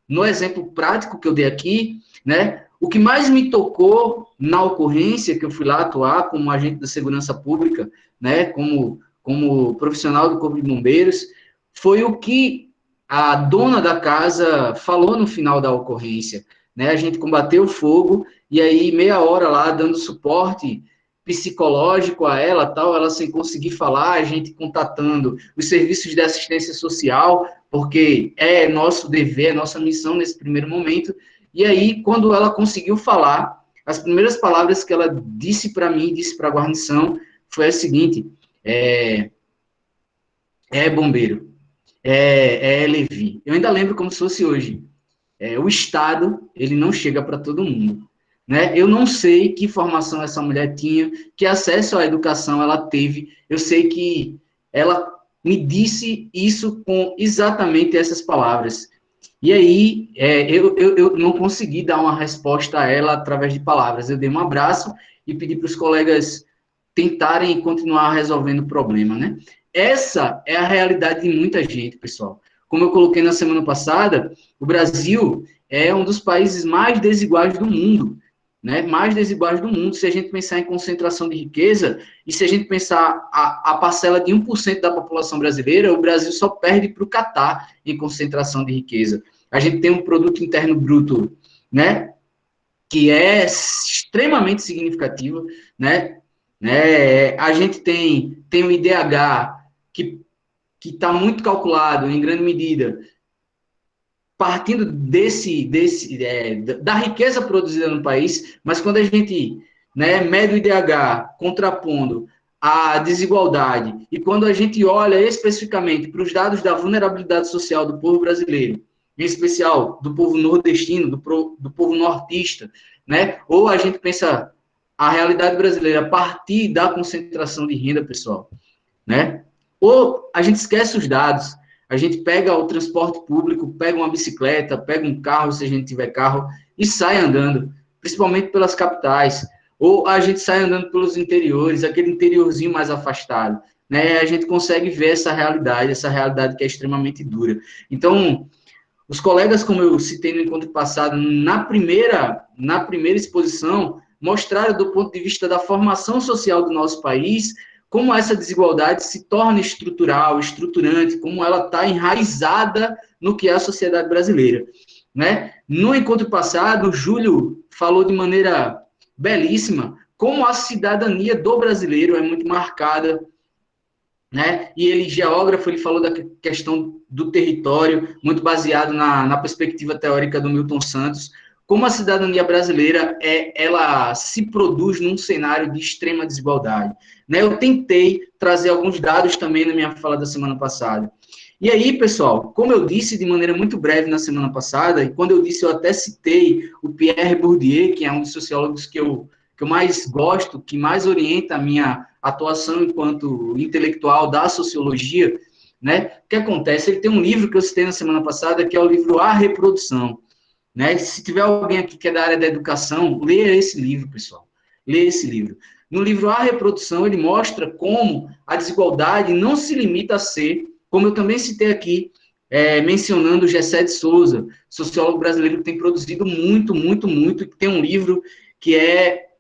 no exemplo prático que eu dei aqui, né? O que mais me tocou na ocorrência, que eu fui lá atuar como agente da segurança pública, né? Como profissional do Corpo de Bombeiros, foi o que a dona da casa falou no final da ocorrência, né? A gente combateu o fogo, e aí meia hora lá dando suporte psicológico a ela, tal, ela sem conseguir falar, a gente contatando os serviços de assistência social, porque é nosso dever, é nossa missão nesse primeiro momento. E aí, quando ela conseguiu falar, as primeiras palavras que ela disse para mim, disse para a guarnição, foi a seguinte: bombeiro, Levi. Eu ainda lembro como se fosse hoje. O Estado, ele não chega para todo mundo. Né? Eu não sei que formação essa mulher tinha, que acesso à educação ela teve. Eu sei que ela me disse isso com exatamente essas palavras. E aí, eu não consegui dar uma resposta a ela através de palavras. Eu dei um abraço e pedi para os colegas tentarem continuar resolvendo o problema, né? Essa é a realidade de muita gente, pessoal. Como eu coloquei na semana passada, o Brasil é um dos países mais desiguais do mundo, né? Mais desiguais do mundo, se a gente pensar em concentração de riqueza, e se a gente pensar a parcela de 1% da população brasileira, o Brasil só perde para o Catar em concentração de riqueza. A gente tem um produto interno bruto, né? Que é extremamente significativo, né? A gente tem o IDH, que está muito calculado, em grande medida, partindo da riqueza produzida no país, mas quando a gente, né, mede o IDH contrapondo a desigualdade, e quando a gente olha especificamente para os dados da vulnerabilidade social do povo brasileiro, em especial do povo nordestino, do povo nortista, né, ou a gente pensa a realidade brasileira a partir da concentração de renda, pessoal, né? Ou a gente esquece os dados, a gente pega o transporte público, pega uma bicicleta, pega um carro, se a gente tiver carro, e sai andando, principalmente pelas capitais, ou a gente sai andando pelos interiores, aquele interiorzinho mais afastado, né? A gente consegue ver essa realidade que é extremamente dura. Então, os colegas, como eu citei no encontro passado, na primeira exposição, mostraram do ponto de vista da formação social do nosso país, como essa desigualdade se torna estrutural, estruturante, como ela está enraizada no que é a sociedade brasileira. Né? No encontro passado, o Júlio falou de maneira belíssima como a cidadania do brasileiro é muito marcada, né? E ele, geógrafo, ele falou da questão do território, muito baseado na perspectiva teórica do Milton Santos, como a cidadania brasileira ela se produz num cenário de extrema desigualdade. Né? Eu tentei trazer alguns dados também na minha fala da semana passada. E aí, pessoal, como eu disse de maneira muito breve na semana passada, e quando eu disse, eu até citei o Pierre Bourdieu, que é um dos sociólogos que eu mais gosto, que mais orienta a minha atuação enquanto intelectual da sociologia, né? O que acontece? Ele tem um livro que eu citei na semana passada, que é o livro A Reprodução. Né? Se tiver alguém aqui que é da área da educação, leia esse livro, pessoal. Leia esse livro. No livro A Reprodução, ele mostra como a desigualdade não se limita a ser, como eu também citei aqui, mencionando o Gessé de Souza, sociólogo brasileiro que tem produzido muito, muito, muito, e que tem um livro que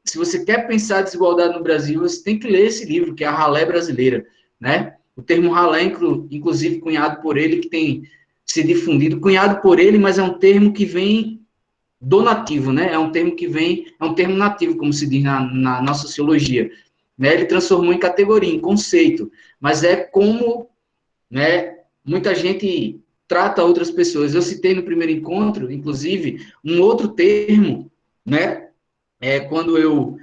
se você quer pensar a desigualdade no Brasil, você tem que ler esse livro, que é a Ralé Brasileira, né? O termo ralé, inclusive, cunhado por ele, que tem se difundido, cunhado por ele, mas é um termo que vem do nativo, né? É um termo nativo, como se diz na sociologia. Né? Ele transformou em categoria, em conceito, mas é como, né, muita gente trata outras pessoas. Eu citei no primeiro encontro, inclusive, um outro termo, né? Quando eu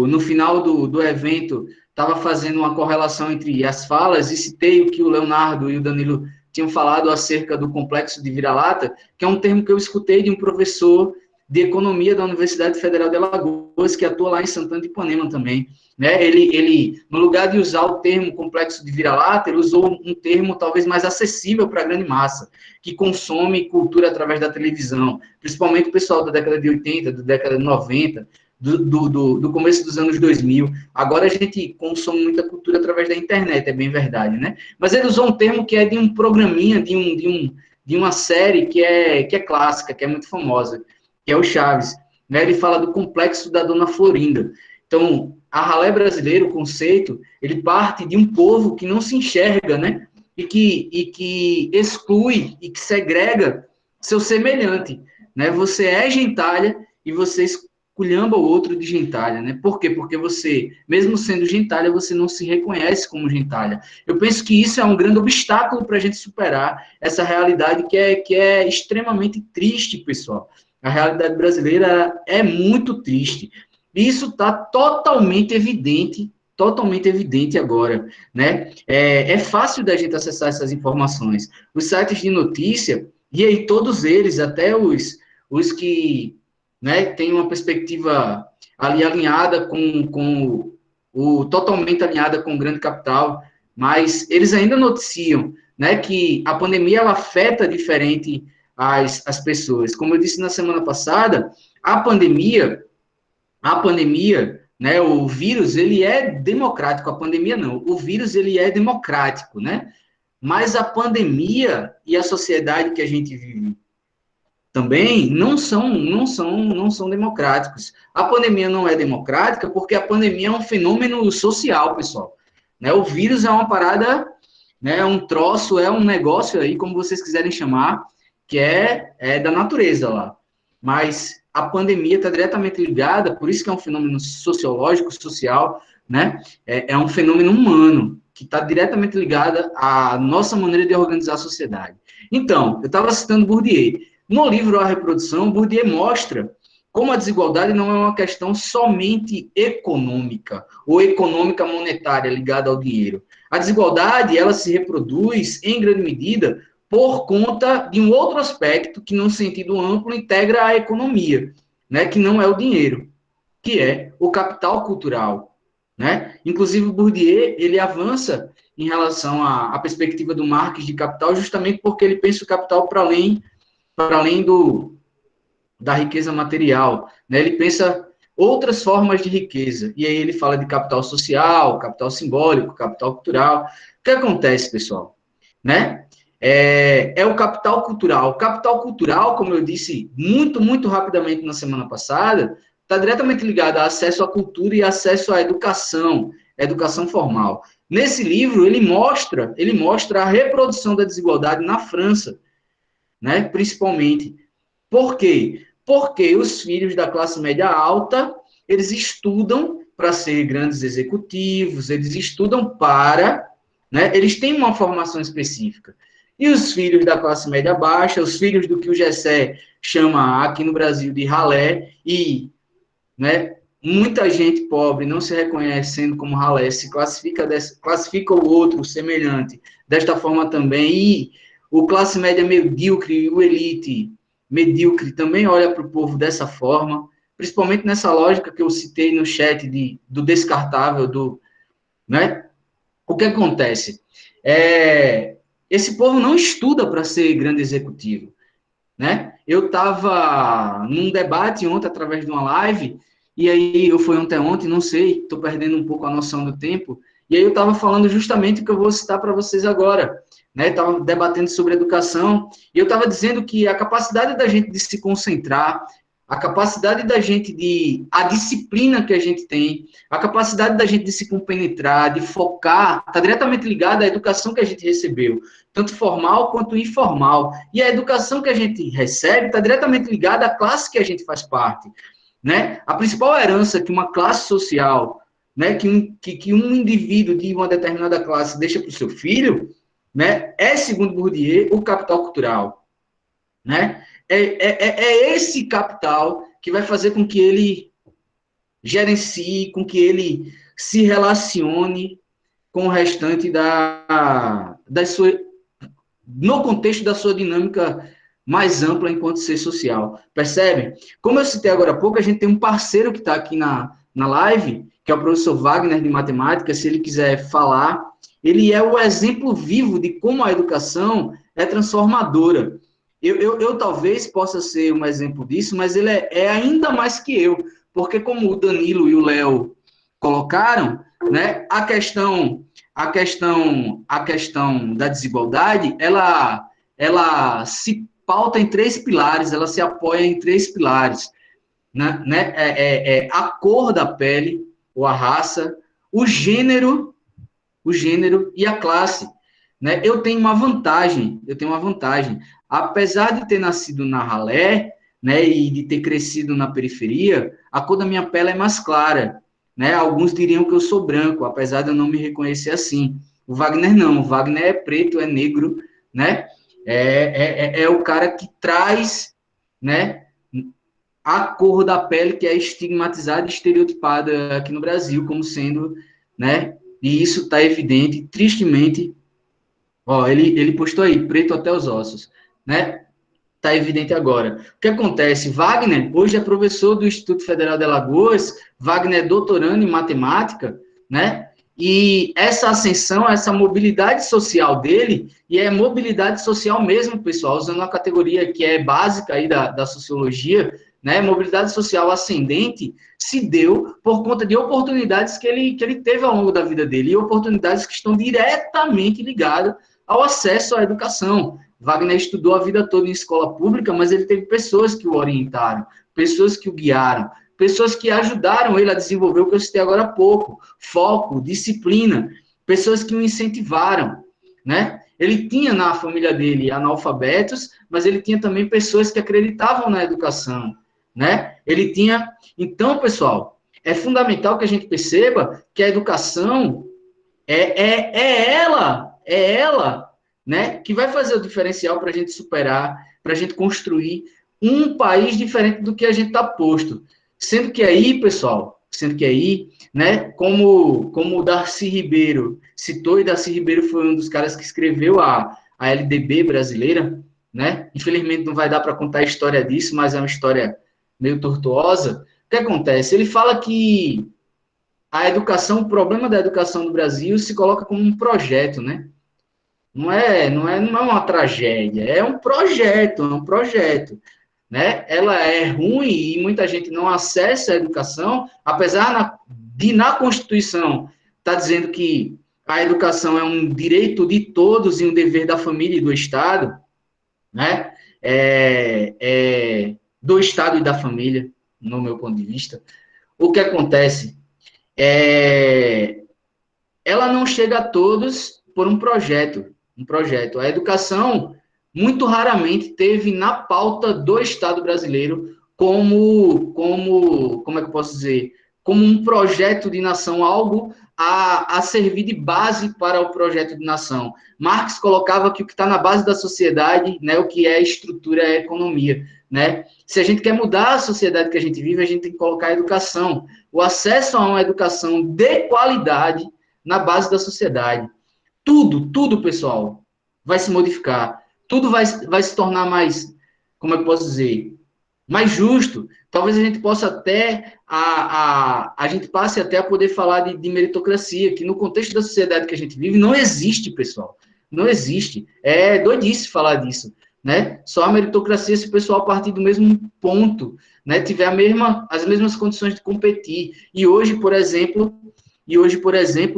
no final do evento, estava fazendo uma correlação entre as falas e citei o que o Leonardo e o Danilo tinham falado acerca do complexo de vira-lata, que é um termo que eu escutei de um professor de economia da Universidade Federal de Alagoas, que atua lá em Santana de Ipanema também. Né? Ele, no lugar de usar o termo complexo de vira-lata, ele usou um termo talvez mais acessível para a grande massa, que consome cultura através da televisão, principalmente o pessoal da década de 80, da década de 90, do começo dos anos 2000. Agora a gente consome muita cultura através da internet, é bem verdade, né? Mas ele usou um termo que é de um programinha, de uma série que é clássica, que é muito famosa, que é o Chaves. Né? Ele fala do complexo da Dona Florinda. Então, a ralé brasileira, o conceito, ele parte de um povo que não se enxerga, né? E que exclui e que segrega seu semelhante. né? Você é gentalha e você esculhamba o outro de gentalha, né? Por quê? Porque você, mesmo sendo gentalha, você não se reconhece como gentalha. Eu penso que isso é um grande obstáculo para a gente superar essa realidade que é extremamente triste, pessoal. A realidade brasileira é muito triste. Isso está totalmente evidente agora, né? É fácil da gente acessar essas informações. Os sites de notícia, e aí todos eles, até os que, né, têm uma perspectiva ali alinhada totalmente alinhada com o grande capital, mas eles ainda noticiam, né, que a pandemia ela afeta diferente as pessoas. Como eu disse na semana passada, a pandemia, né, o vírus, ele é democrático, a pandemia não, o vírus, ele é democrático, né, mas a pandemia e a sociedade que a gente vive também não são democráticos. A pandemia não é democrática porque a pandemia é um fenômeno social, pessoal, né, o vírus é uma parada, né, é um troço, é um negócio aí, como vocês quiserem chamar, que é da natureza lá. Mas a pandemia está diretamente ligada, por isso que é um fenômeno sociológico, social, né? É um fenômeno humano, que está diretamente ligado à nossa maneira de organizar a sociedade. Então, eu estava citando Bourdieu. No livro A Reprodução, Bourdieu mostra como a desigualdade não é uma questão somente econômica, ou econômica monetária ligada ao dinheiro. A desigualdade, ela se reproduz, em grande medida, por conta de um outro aspecto que, num sentido amplo, integra a economia, né, que não é o dinheiro, que é o capital cultural, né? Inclusive, Bourdieu, ele avança em relação à perspectiva do Marx de capital, justamente porque ele pensa o capital para além da riqueza material, né? Ele pensa outras formas de riqueza, e aí ele fala de capital social, capital simbólico, capital cultural. O que acontece, pessoal? Né? É o capital cultural. O capital cultural, como eu disse muito rapidamente na semana passada, está diretamente ligado a acesso à cultura e acesso à educação formal. Nesse livro, ele mostra a reprodução da desigualdade na França, né, principalmente. Por quê? Porque os filhos da classe média alta, eles estudam para ser grandes executivos, eles estudam para, né, eles têm uma formação específica. E os filhos da classe média baixa, os filhos do que o Gessé chama aqui no Brasil de ralé, e, né, muita gente pobre não se reconhecendo como ralé, se classifica o outro o semelhante desta forma também, e o classe média medíocre, o elite medíocre também olha para o povo dessa forma, principalmente nessa lógica que eu citei no chat do descartável, né? O que acontece? Esse povo não estuda para ser grande executivo, né? Eu estava num debate ontem através de uma live, e aí eu fui ontem, não sei, estou perdendo um pouco a noção do tempo, e aí eu estava falando justamente o que eu vou citar para vocês agora, né? Estava debatendo sobre educação, e eu estava dizendo que a capacidade da gente de se concentrar, a capacidade da gente a disciplina que a gente tem, a capacidade da gente de se compenetrar, de focar, está diretamente ligada à educação que a gente recebeu, tanto formal quanto informal. E a educação que a gente recebe está diretamente ligada à classe que a gente faz parte, né? A principal herança que uma classe social, né, que um indivíduo de uma determinada classe deixa para o seu filho, né, segundo Bourdieu, o capital cultural, né? É esse capital que vai fazer com que ele gerencie, com que ele se relacione com o restante da sua, no contexto da sua dinâmica mais ampla enquanto ser social. Percebe? Como eu citei agora há pouco, a gente tem um parceiro que está aqui na live, que é o professor Wagner de Matemática, se ele quiser falar, ele é o exemplo vivo de como a educação é transformadora. Eu talvez possa ser um exemplo disso, mas ele é ainda mais que eu, porque como o Danilo e o Léo colocaram, né, a questão da desigualdade, ela se pauta em três pilares, ela se apoia em três pilares, né? A cor da pele, ou a raça, o gênero e a classe, né? Eu tenho uma vantagem, apesar de ter nascido na ralé, né, e de ter crescido na periferia, a cor da minha pele é mais clara, né? Alguns diriam que eu sou branco, apesar de eu não me reconhecer assim. O Wagner não, o Wagner é preto, é negro, né? É o cara que traz, né, a cor da pele que é estigmatizada e estereotipada aqui no Brasil como sendo, né? E isso está evidente, tristemente. Ó, ele postou aí, preto até os ossos, né? Está evidente agora. O que acontece? Wagner, hoje é professor do Instituto Federal de Alagoas, Wagner é doutorando em matemática, né? E essa ascensão, essa mobilidade social dele, e é mobilidade social mesmo, pessoal, usando uma categoria que é básica aí da sociologia, né? Mobilidade social ascendente se deu por conta de oportunidades que ele teve ao longo da vida dele, e oportunidades que estão diretamente ligadas ao acesso à educação. Wagner estudou a vida toda em escola pública, mas ele teve pessoas que o orientaram, pessoas que o guiaram, pessoas que ajudaram ele a desenvolver o que eu citei agora há pouco, foco, disciplina, pessoas que o incentivaram, né? Ele tinha na família dele analfabetos, mas ele tinha também pessoas que acreditavam na educação, né? Ele tinha... Então, pessoal, é fundamental que a gente perceba que a educação é ela, né, que vai fazer o diferencial para a gente superar, para a gente construir um país diferente do que a gente está posto. Sendo que aí, pessoal, né, como o Darcy Ribeiro citou, e Darcy Ribeiro foi um dos caras que escreveu a LDB brasileira, né, infelizmente não vai dar para contar a história disso, mas é uma história meio tortuosa. O que acontece? Ele fala que a educação, o problema da educação no Brasil se coloca como um projeto, né? Não é uma tragédia, é um projeto, né? Ela é ruim e muita gente não acessa a educação, apesar de na Constituição tá dizendo que a educação é um direito de todos e um dever da família e do Estado, né? Do Estado e da família, no meu ponto de vista. O que acontece? Ela não chega a todos por um projeto. A educação, muito raramente, teve na pauta do Estado brasileiro como é que eu posso dizer? Como um projeto de nação, algo a servir de base para o projeto de nação. Marx colocava que o que está na base da sociedade, né, o que é estrutura é a economia. Né? Se a gente quer mudar a sociedade que a gente vive, a gente tem que colocar a educação. O acesso a uma educação de qualidade na base da sociedade. Tudo, pessoal, vai se modificar. Tudo vai se tornar mais, como é que eu posso dizer, mais justo. Talvez a gente possa até, a gente passe até a poder falar de meritocracia, que no contexto da sociedade que a gente vive, não existe, pessoal. Não existe. É doidice falar disso, né? Só a meritocracia se o pessoal partir do mesmo ponto, né? Tiver as mesmas condições de competir. E hoje, por exemplo,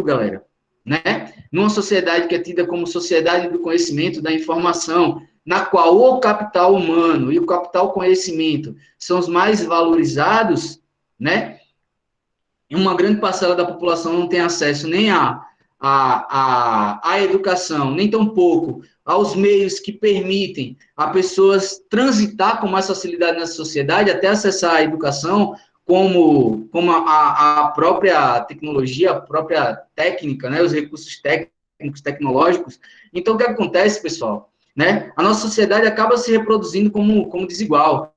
galera, né? Numa sociedade que é tida como sociedade do conhecimento, da informação, na qual o capital humano e o capital conhecimento são os mais valorizados, né? Uma grande parcela da população não tem acesso nem à educação, nem tampouco aos meios que permitem a pessoas transitar com mais facilidade na sociedade, até acessar a educação, como a própria tecnologia, a própria técnica, né, os recursos técnicos, tecnológicos. Então, o que acontece, pessoal? Né? A nossa sociedade acaba se reproduzindo como desigual.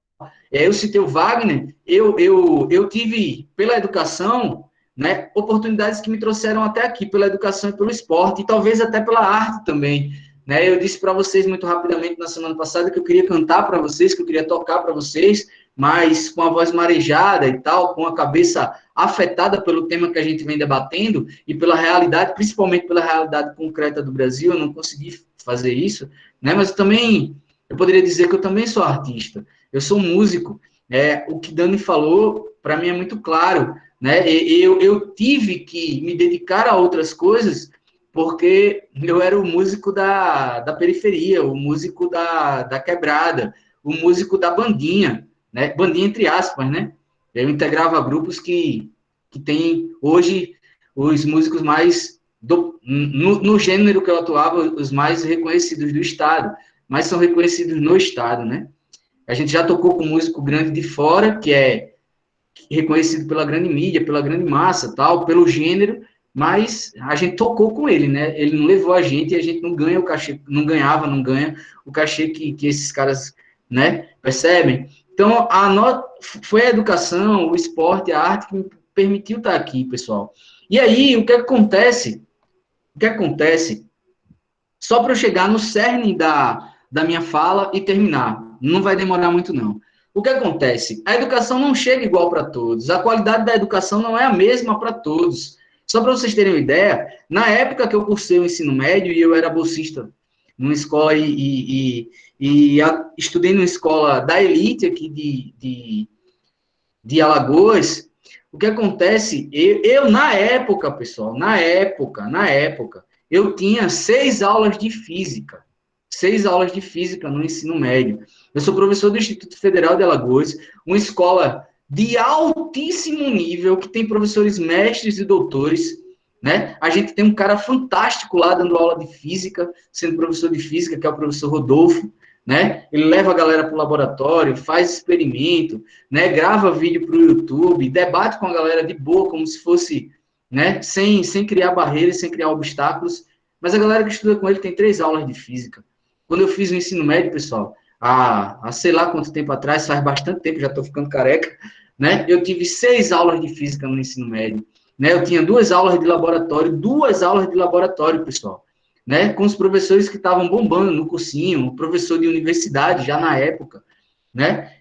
Eu citei o Wagner, eu tive, pela educação, né, oportunidades que me trouxeram até aqui, pela educação e pelo esporte, e talvez até pela arte também. Né? Eu disse para vocês muito rapidamente na semana passada que eu queria cantar para vocês, que eu queria tocar para vocês, mas com a voz marejada e tal, com a cabeça afetada pelo tema que a gente vem debatendo e pela realidade, principalmente pela realidade concreta do Brasil, eu não consegui fazer isso, né? Mas eu poderia dizer que eu também sou artista, eu sou músico. O que Dani falou, para mim é muito claro, né? Eu tive que me dedicar a outras coisas porque eu era o músico da periferia, o músico da quebrada, o músico da bandinha, né? Bandinha entre aspas, né? Eu integrava grupos que tem hoje os músicos mais, no gênero que eu atuava, os mais reconhecidos do Estado, mas são reconhecidos no Estado, né? A gente já tocou com um músico grande de fora, que é reconhecido pela grande mídia, pela grande massa, tal, pelo gênero, mas a gente tocou com ele, né? Ele não levou a gente e a gente não ganha o cachê, não ganhava, não ganha o cachê que esses caras, né, percebem? Então, foi a educação, o esporte, a arte que me permitiu estar aqui, pessoal. E aí, o que acontece? O que acontece? Só para eu chegar no cerne da minha fala e terminar. Não vai demorar muito, não. O que acontece? A educação não chega igual para todos. A qualidade da educação não é a mesma para todos. Só para vocês terem uma ideia, na época que eu cursei o ensino médio e eu era bolsista numa escola estudei numa escola da elite aqui de Alagoas, o que acontece? Eu na época, pessoal, na época, eu tinha 6 aulas de física. 6 aulas de física no ensino médio. Eu sou professor do Instituto Federal de Alagoas, uma escola de altíssimo nível, que tem professores mestres e doutores, né? A gente tem um cara fantástico lá dando aula de física, sendo professor de física, que é o professor Rodolfo, né? Ele leva a galera para o laboratório, faz experimento, né? Grava vídeo para o YouTube, debate com a galera de boa, como se fosse, né? Sem criar barreiras, sem criar obstáculos. Mas a galera que estuda com ele tem 3 aulas de física. Quando eu fiz o ensino médio, pessoal, há sei lá quanto tempo atrás, faz bastante tempo, já estou ficando careca, né? Eu tive 6 aulas de física no ensino médio, né? Eu tinha 2 aulas de laboratório, pessoal, né? Com os professores que estavam bombando no cursinho, o professor de universidade já na época, né?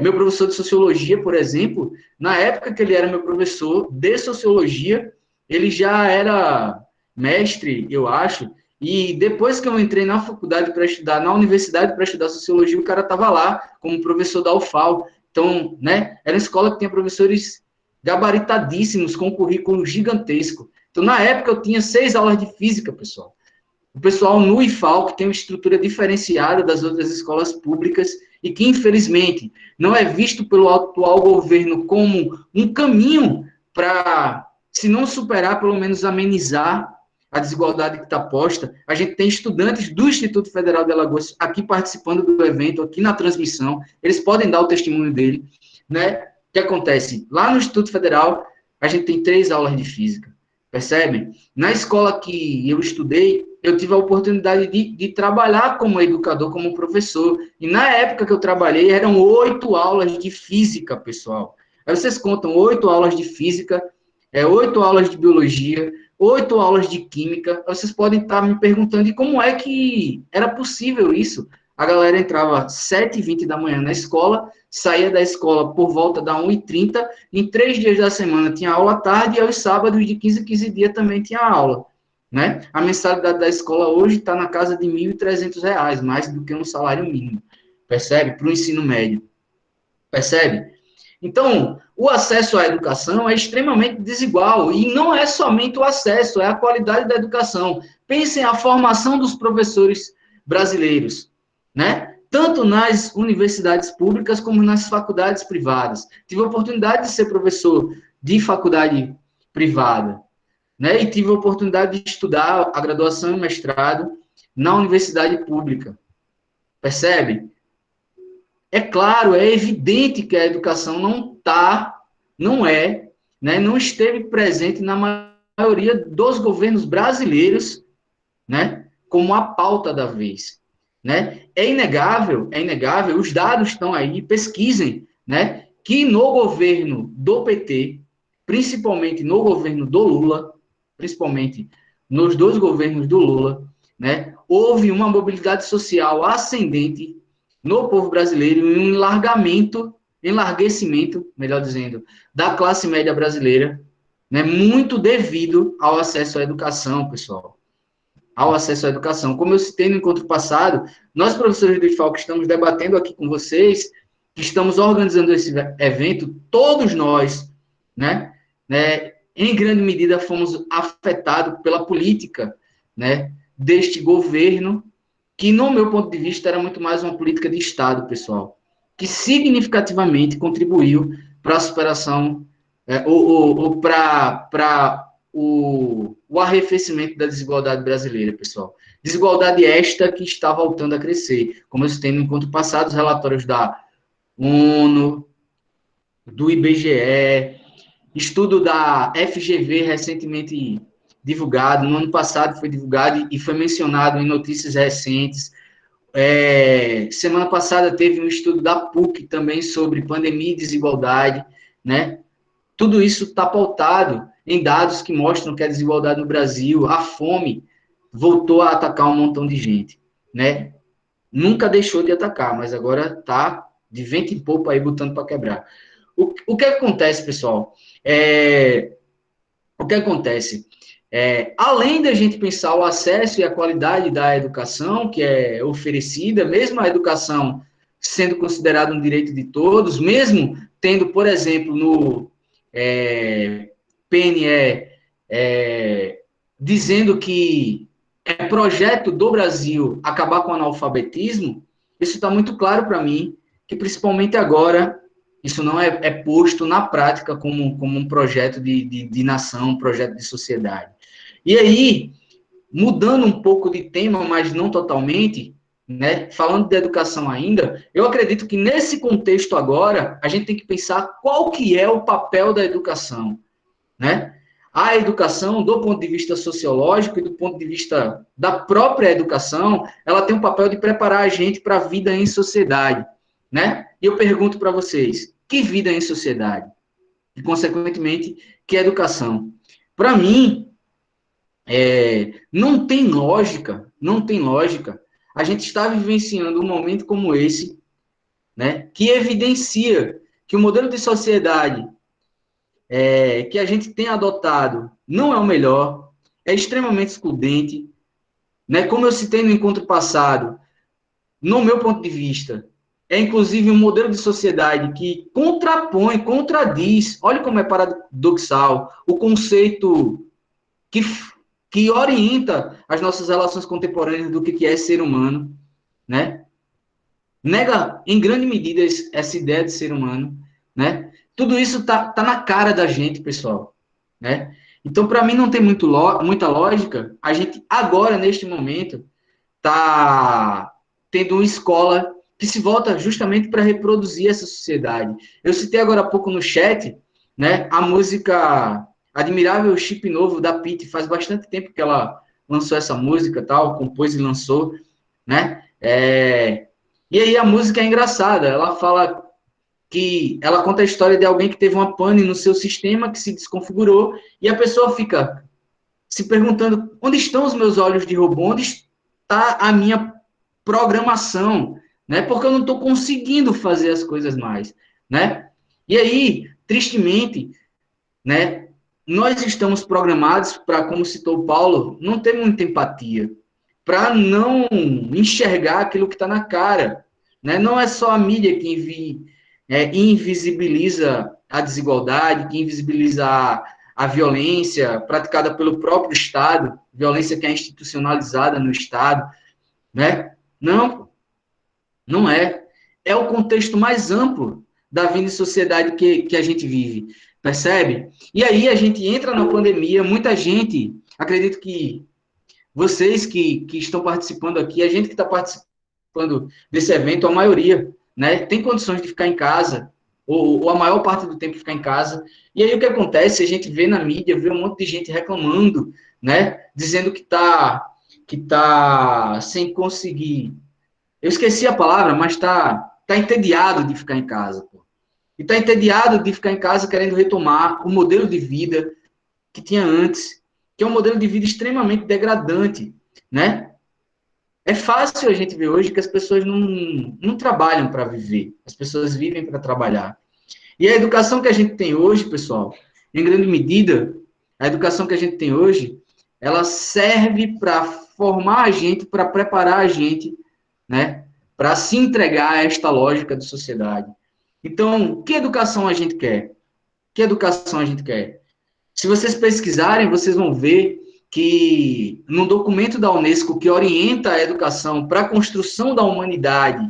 Meu professor de sociologia, por exemplo, na época que ele era meu professor de sociologia, ele já era mestre, eu acho, e depois que eu entrei na faculdade para estudar, na universidade para estudar sociologia, o cara estava lá como professor da UFAL. Então, né, era uma escola que tinha professores gabaritadíssimos, com um currículo gigantesco. Então, na época, eu tinha 6 aulas de física, pessoal. O pessoal no IFAL, que tem uma estrutura diferenciada das outras escolas públicas e que, infelizmente, não é visto pelo atual governo como um caminho para, se não superar, pelo menos amenizar a desigualdade que está posta. A gente tem estudantes do Instituto Federal de Alagoas aqui participando do evento, aqui na transmissão, eles podem dar o testemunho dele, né? O que acontece? Lá no Instituto Federal, a gente tem 3 aulas de física, percebem? Na escola que eu estudei, eu tive a oportunidade de trabalhar como educador, como professor, e na época que eu trabalhei, eram 8 aulas de física, pessoal. Aí vocês contam 8 aulas de física, 8 aulas de biologia, 8 aulas de química. Vocês podem estar me perguntando, e como é que era possível isso? A galera entrava às 7h20 da manhã na escola, saía da escola por volta da 1h30, em 3 dias da semana tinha aula à tarde, e aos sábados de 15 em 15 dias também tinha aula, né? A mensalidade da escola hoje está na casa de R$ 1.300, mais do que um salário mínimo, percebe? Para o ensino médio, percebe? Então, o acesso à educação é extremamente desigual, e não é somente o acesso, é a qualidade da educação. Pensem a formação dos professores brasileiros, né? Tanto nas universidades públicas como nas faculdades privadas. Tive a oportunidade de ser professor de faculdade privada, né? E tive a oportunidade de estudar a graduação e mestrado na universidade pública. Percebe? É claro, é evidente que a educação não esteve presente na maioria dos governos brasileiros, né, como a pauta da vez, né? É inegável, os dados estão aí, pesquisem, né, que no governo do PT, principalmente no governo do Lula, principalmente nos 2 governos do Lula, né, houve uma mobilidade social ascendente no povo brasileiro e um enlarguecimento, melhor dizendo, da classe média brasileira, né, muito devido ao acesso à educação, pessoal. Ao acesso à educação. Como eu citei no encontro passado, nós, professores do IFAL, que estamos debatendo aqui com vocês, que estamos organizando esse evento, todos nós, né, em grande medida, fomos afetados pela política, né, deste governo, que, no meu ponto de vista, era muito mais uma política de Estado, pessoal, que significativamente contribuiu para a superação, ou para o arrefecimento da desigualdade brasileira, pessoal. Desigualdade esta que está voltando a crescer. Como eu citei no encontro passado, os relatórios da ONU, do IBGE, estudo da FGV recentemente divulgado, no ano passado foi divulgado e foi mencionado em notícias recentes. Semana passada teve um estudo da PUC também sobre pandemia e desigualdade, né? Tudo isso está pautado em dados que mostram que a desigualdade no Brasil, a fome, voltou a atacar um montão de gente, né? Nunca deixou de atacar, mas agora está de vento em popa aí botando para quebrar. O que acontece, pessoal? O que acontece? Além da gente pensar o acesso e a qualidade da educação que é oferecida, mesmo a educação sendo considerada um direito de todos, mesmo tendo, por exemplo, no PNE, dizendo que é projeto do Brasil acabar com o analfabetismo, isso está muito claro para mim, que principalmente agora, isso não é posto na prática como um projeto de nação, um projeto de sociedade. E aí, mudando um pouco de tema, mas não totalmente, né, falando de educação ainda, eu acredito que nesse contexto agora, a gente tem que pensar qual que é o papel da educação, né? A educação, do ponto de vista sociológico e do ponto de vista da própria educação, ela tem um papel de preparar a gente para a vida em sociedade, né? E eu pergunto para vocês, que vida em sociedade? E, consequentemente, que educação? Para mim, não tem lógica a gente estar vivenciando um momento como esse, né, que evidencia que o modelo de sociedade que a gente tem adotado não é o melhor, é extremamente excludente, né? Como eu citei no encontro passado, no meu ponto de vista, é inclusive um modelo de sociedade que contradiz, olha como é paradoxal, o conceito que orienta as nossas relações contemporâneas do que é ser humano, né? Nega, em grande medida, essa ideia de ser humano, né? Tudo isso tá na cara da gente, pessoal, né? Então, para mim, não tem muita lógica a gente, agora, neste momento, tá tendo uma escola que se volta justamente para reproduzir essa sociedade. Eu citei agora há pouco no chat, né, a música Admirável Chip Novo, da Pitty, faz bastante tempo que ela lançou essa música, tal, compôs e lançou, né? E aí a música é engraçada, ela fala que ela conta a história de alguém que teve uma pane no seu sistema, que se desconfigurou, e a pessoa fica se perguntando, onde estão os meus olhos de robô? Onde está a minha programação? Né? Porque eu não estou conseguindo fazer as coisas mais, né? E aí, tristemente, né, nós estamos programados para, como citou o Paulo, não ter muita empatia, para não enxergar aquilo que está na cara, né? Não é só a mídia que invisibiliza a desigualdade, que invisibiliza a violência praticada pelo próprio Estado, violência que é institucionalizada no Estado, né? Não, não é. É o contexto mais amplo da vida em sociedade que a gente vive, percebe? E aí a gente entra na pandemia, muita gente, acredito que vocês que estão participando aqui, a gente que está participando desse evento, a maioria, né, tem condições de ficar em casa, ou a maior parte do tempo ficar em casa. E aí o que acontece? A gente vê na mídia, vê um monte de gente reclamando, né, dizendo que tá sem conseguir. Eu esqueci a palavra, mas tá entediado de ficar em casa, pô. E tá entediado de ficar em casa querendo retomar o modelo de vida que tinha antes, que é um modelo de vida extremamente degradante, né? É fácil a gente ver hoje que as pessoas não trabalham para viver, as pessoas vivem para trabalhar. E a educação que a gente tem hoje, pessoal, em grande medida, a educação que a gente tem hoje, ela serve para formar a gente, para preparar a gente, né, para se entregar a esta lógica de sociedade. Então, que educação a gente quer? Que educação a gente quer? Se vocês pesquisarem, vocês vão ver que no documento da Unesco que orienta a educação para a construção da humanidade,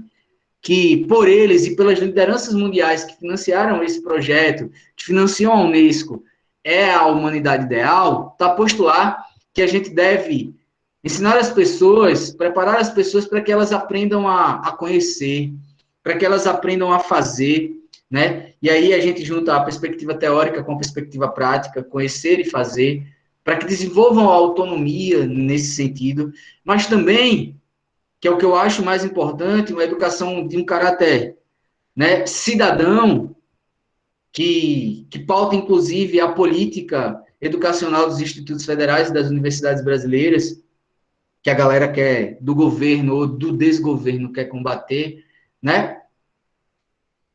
que por eles e pelas lideranças mundiais que financiaram esse projeto, que financiam a Unesco, é a humanidade ideal, está posto lá que a gente deve ensinar as pessoas, preparar as pessoas para que elas aprendam a conhecer, para que elas aprendam a fazer, né? E aí a gente junta a perspectiva teórica com a perspectiva prática, conhecer e fazer, para que desenvolvam a autonomia nesse sentido, mas também, que é o que eu acho mais importante, uma educação de um caráter, né, cidadão, que pauta, inclusive, a política educacional dos institutos federais e das universidades brasileiras, que a galera quer, do governo ou do desgoverno, quer combater, né?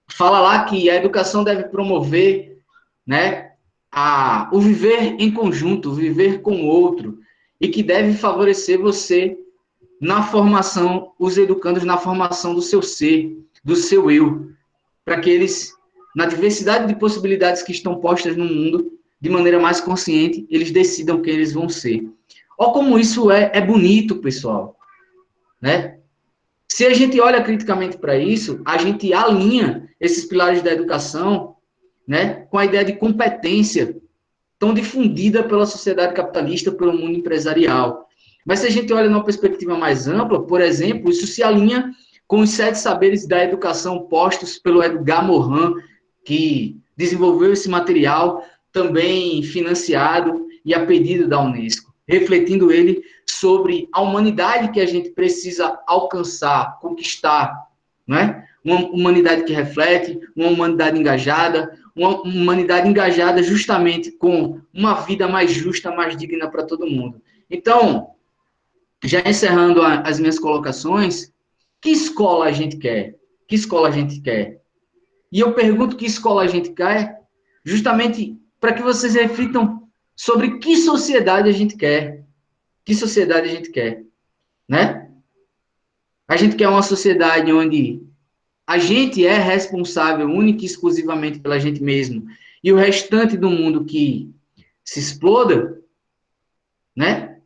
Fala lá que a educação deve promover, né, o viver em conjunto, o viver com o outro, e que deve favorecer você na formação, os educandos na formação do seu ser, do seu eu, para que eles, na diversidade de possibilidades que estão postas no mundo, de maneira mais consciente, eles decidam quem eles vão ser. Olha como isso é bonito, pessoal, né? Se a gente olha criticamente para isso, a gente alinha esses pilares da educação, né, com a ideia de competência tão difundida pela sociedade capitalista, pelo mundo empresarial. Mas se a gente olha numa perspectiva mais ampla, por exemplo, isso se alinha com os 7 saberes da educação postos pelo Edgar Morin, que desenvolveu esse material, também financiado e a pedido da Unesco, refletindo ele sobre a humanidade que a gente precisa alcançar, conquistar, né? Uma humanidade que reflete, uma humanidade engajada justamente com uma vida mais justa, mais digna para todo mundo. Então, já encerrando as minhas colocações, que escola a gente quer? Que escola a gente quer? E eu pergunto que escola a gente quer, justamente para que vocês reflitam sobre que sociedade a gente quer. Que sociedade a gente quer, né? A gente quer uma sociedade onde a gente é responsável única e exclusivamente pela gente mesmo, e o restante do mundo que se exploda, né?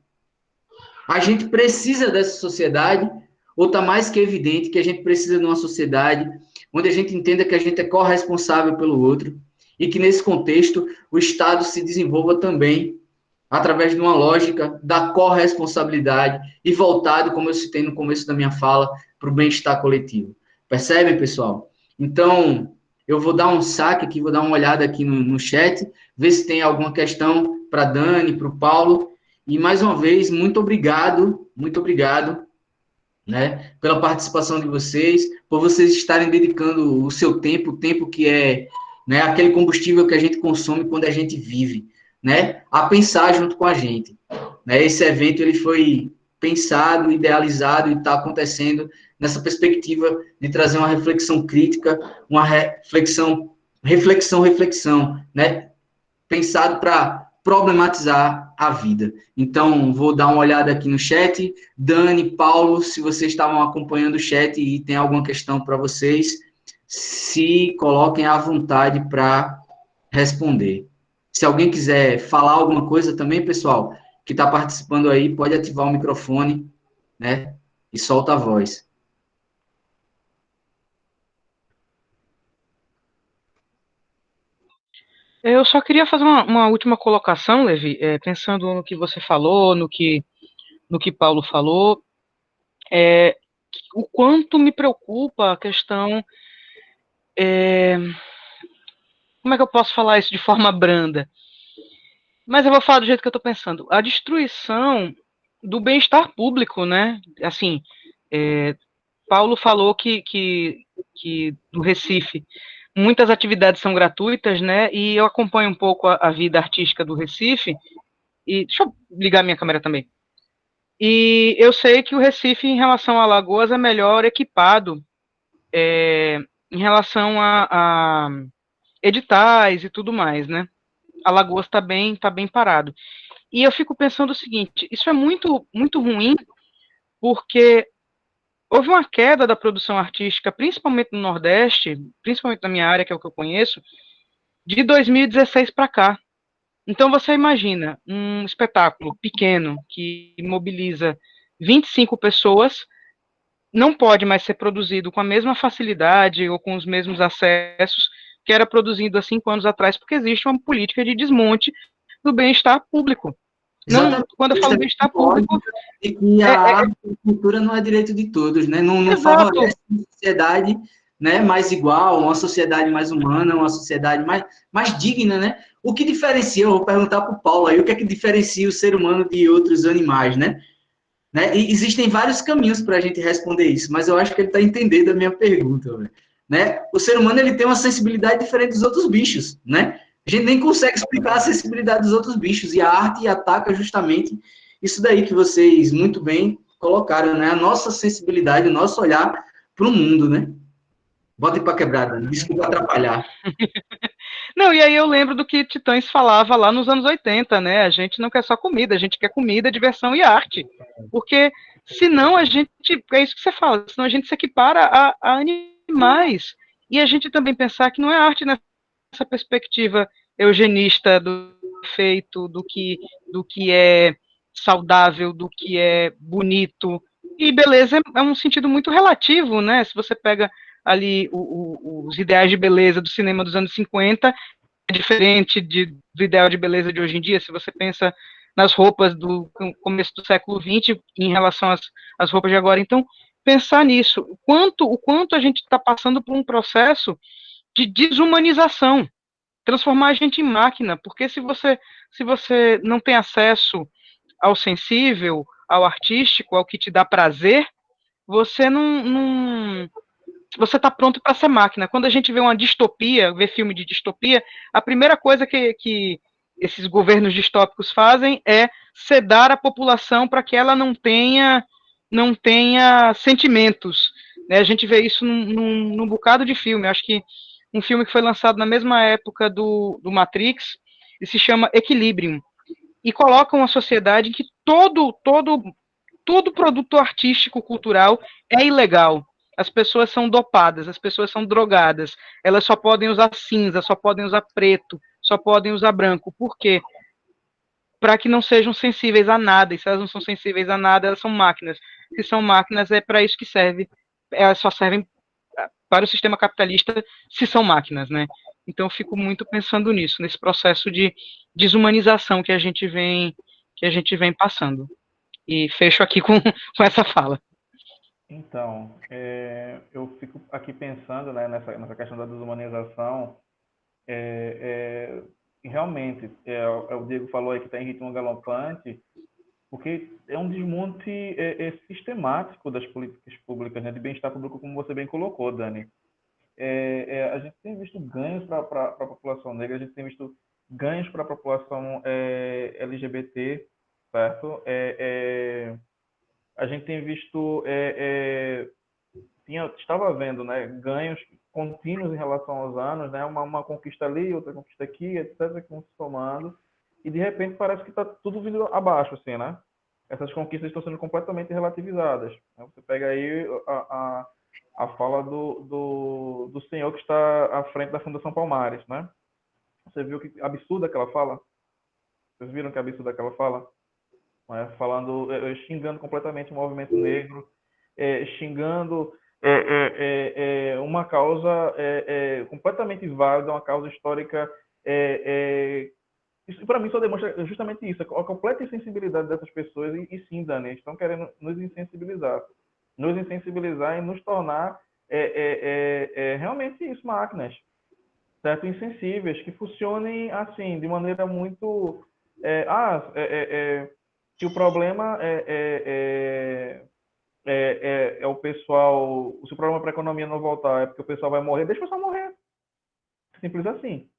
A gente precisa dessa sociedade, ou está mais que evidente que a gente precisa de uma sociedade onde a gente entenda que a gente é corresponsável pelo outro, e que nesse contexto o Estado se desenvolva também através de uma lógica da corresponsabilidade e voltado, como eu citei no começo da minha fala, para o bem-estar coletivo. Percebem, pessoal? Então, eu vou dar um saque aqui, vou dar uma olhada aqui no chat, ver se tem alguma questão para a Dani, para o Paulo, e mais uma vez, muito obrigado, né, pela participação de vocês, por vocês estarem dedicando o seu tempo, o tempo que é, né, aquele combustível que a gente consome quando a gente vive, né, a pensar junto com a gente, né? Esse evento ele foi pensado, idealizado e está acontecendo nessa perspectiva de trazer uma reflexão crítica, uma reflexão, né, pensado para problematizar a vida. Então, vou dar uma olhada aqui no chat. Dani, Paulo, se vocês estavam acompanhando o chat e tem alguma questão para vocês, se coloquem à vontade para responder. Se alguém quiser falar alguma coisa também, pessoal, que está participando aí, pode ativar o microfone, né, e solta a voz. Eu só queria fazer uma última colocação, Levi, pensando no que você falou, no que Paulo falou, o quanto me preocupa a questão, como é que eu posso falar isso de forma branda? Mas eu vou falar do jeito que eu estou pensando. A destruição do bem-estar público, né? Assim, Paulo falou que do Recife muitas atividades são gratuitas, né? E eu acompanho um pouco a vida artística do Recife. E deixa eu ligar minha câmera também. E eu sei que o Recife, em relação a Alagoas, é melhor equipado em relação a editais e tudo mais, né? Alagoas está bem parado. E eu fico pensando o seguinte: isso é muito, muito ruim, porque houve uma queda da produção artística, principalmente no Nordeste, principalmente na minha área, que é o que eu conheço, de 2016 para cá. Então você imagina um espetáculo pequeno que mobiliza 25 pessoas, não pode mais ser produzido com a mesma facilidade ou com os mesmos acessos que era produzido há 5 anos atrás, porque existe uma política de desmonte do bem-estar público. Não, quando eu falo bem-estar público... E que a arte e a cultura não é direito de todos, né? Não favorece a sociedade, né, mais igual, uma sociedade mais humana, uma sociedade mais digna, né? O que diferencia, eu vou perguntar para o Paulo aí, o que é que diferencia o ser humano de outros animais, né? E existem vários caminhos para a gente responder isso, mas eu acho que ele está entendendo a minha pergunta, né? O ser humano ele tem uma sensibilidade diferente dos outros bichos, né? A gente nem consegue explicar a sensibilidade dos outros bichos, e a arte ataca justamente isso daí que vocês muito bem colocaram, né? A nossa sensibilidade, o nosso olhar para o mundo, né? Bota para quebrada, desculpa atrapalhar. Não, e aí eu lembro do que Titãs falava lá nos anos 80, né? A gente não quer só comida, a gente quer comida, diversão e arte. Porque senão a gente, é isso que você fala, senão a gente se equipara a animais. E a gente também pensar que não é arte nessa perspectiva eugenista do feito, do que é saudável, do que é bonito. E beleza é um sentido muito relativo, né? Se você pega ali os ideais de beleza do cinema dos anos 50, é diferente do ideal de beleza de hoje em dia. Se você pensa nas roupas do começo do século XX em relação às roupas de agora. Então, pensar nisso, o quanto a gente está passando por um processo de desumanização, transformar a gente em máquina, porque se você não tem acesso ao sensível, ao artístico, ao que te dá prazer, você não você está pronto para ser máquina. Quando a gente vê uma distopia, vê filme de distopia, a primeira coisa que esses governos distópicos fazem é sedar a população para que ela não tenha sentimentos. Né? A gente vê isso num bocado de filme. Acho que um filme que foi lançado na mesma época do Matrix, e se chama Equilibrium, e coloca uma sociedade em que todo produto artístico, cultural é ilegal. As pessoas são dopadas, as pessoas são drogadas, elas só podem usar cinza, só podem usar preto, só podem usar branco. Por quê? Para que não sejam sensíveis a nada, e se elas não são sensíveis a nada, elas são máquinas. Se são máquinas, é para isso que serve. Elas só servem para o sistema capitalista se são máquinas, né? Então eu fico muito pensando nisso, nesse processo de desumanização que a gente vem passando. E fecho aqui com essa fala. Então, eu fico aqui pensando, né, nessa questão da desumanização. Realmente, o Diego falou aí que está em ritmo galopante, porque é um desmonte sistemático das políticas públicas, né, de bem-estar público, como você bem colocou, Dani. A gente tem visto ganhos para a população negra, a gente tem visto ganhos para a população LGBT, certo? A gente tem visto, estava vendo, né, ganhos contínuos em relação aos anos, né, uma conquista ali, outra conquista aqui, etc., que vão se somando, e de repente parece que está tudo vindo abaixo, assim, né? Essas conquistas estão sendo completamente relativizadas. Você pega aí a fala do senhor que está à frente da Fundação Palmares, né? Você viu que absurda que ela fala? Vocês viram que absurda que ela fala? Né? Falando, xingando completamente o movimento negro, xingando uma causa completamente válida, uma causa histórica. Isso, para mim, só demonstra justamente isso, a completa insensibilidade dessas pessoas. E sim, Dani, eles estão querendo nos insensibilizar e nos tornar realmente isso, máquinas, certo? Insensíveis, que funcionem assim, de maneira muito. Que o problema é o pessoal. Se o problema para a economia não voltar é porque o pessoal vai morrer, deixa o pessoal morrer. Simples assim.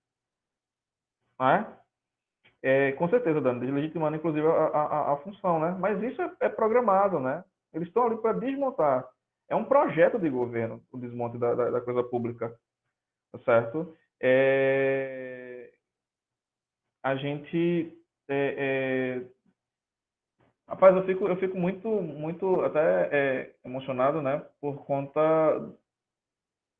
Não é? Com certeza, Dani, deslegitimando inclusive a função, né? Mas isso é programado, né? Eles estão ali para desmontar. É um projeto de governo, o desmonte da coisa pública, tá certo? A gente rapaz, eu fico muito até emocionado, né? Por conta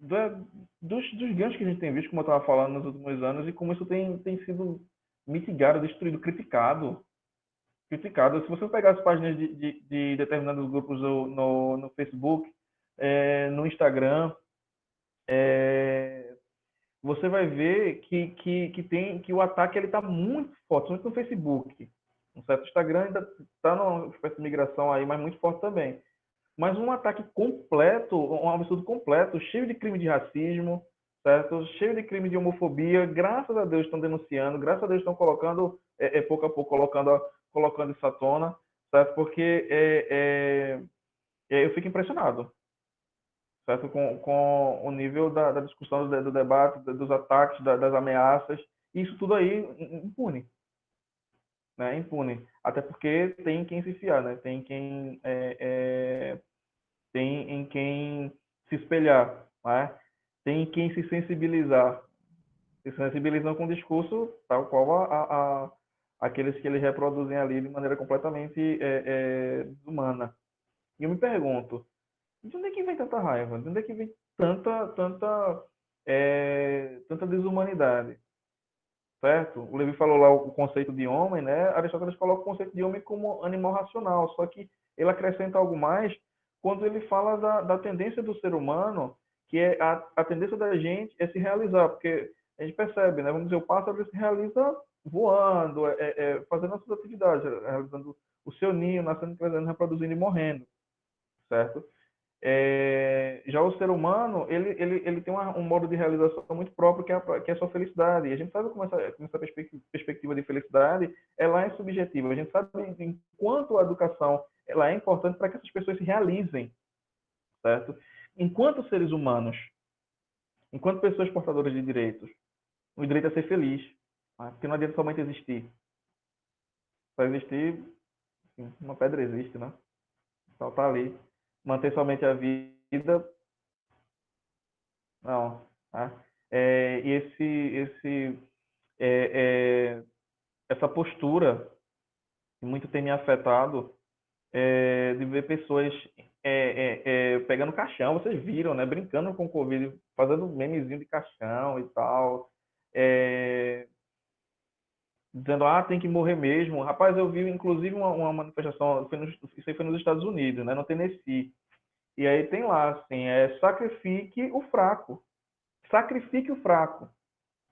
dos ganhos que a gente tem visto, como eu estava falando nos últimos anos, e como isso tem sido mitigado, destruído, criticado. Criticado. Se você pegar as páginas de determinados grupos no Facebook, no Instagram, você vai ver que o ataque está muito forte, muito no Facebook. No certo Instagram ainda está numa espécie de migração aí, mas muito forte também. mas um ataque completo, um absurdo completo, cheio de crime de racismo, certo? Cheio de crime de homofobia. Graças a Deus estão denunciando, graças a Deus estão colocando, pouco a pouco, colocando isso à tona, certo? Porque eu fico impressionado, certo? Com o nível da discussão, do debate, dos ataques, das ameaças, isso tudo aí impune, né? Impune. Até porque tem quem se fiar, né? Tem quem tem em quem se espelhar, né? Tem em quem se sensibilizar. Se sensibilizam com o discurso tal qual aqueles que eles reproduzem ali de maneira completamente desumana. E eu me pergunto, de onde é que vem tanta raiva? De onde é que vem tanta desumanidade? Certo? O Levi falou lá o conceito de homem, né? Aristóteles coloca o conceito de homem como animal racional, só que ele acrescenta algo mais quando ele fala da tendência do ser humano, que é a tendência da gente é se realizar, porque a gente percebe, né? Vamos dizer, o pássaro se realiza voando, fazendo as suas atividades, realizando o seu ninho, nascendo, crescendo, reproduzindo e morrendo, certo? Já o ser humano, ele tem um modo de realização muito próprio, que é a sua felicidade. E a gente sabe como essa perspectiva de felicidade ela é subjetiva. A gente sabe enquanto a educação ela é importante para que essas pessoas se realizem, certo? Enquanto seres humanos, enquanto pessoas portadoras de direitos, o direito é ser feliz, tá? Porque não adianta somente existir. Para existir, assim, uma pedra existe, né? Só tá ali. Manter somente a vida, não. Tá? Essa postura que muito tem me afetado de ver pessoas pegando caixão, vocês viram, né? Brincando com o Covid, fazendo memezinho de caixão e tal, dizendo, tem que morrer mesmo. Rapaz, eu vi, inclusive, uma manifestação, isso aí foi nos Estados Unidos, né? No Tennessee. E aí tem lá, assim, sacrifique o fraco. Sacrifique o fraco.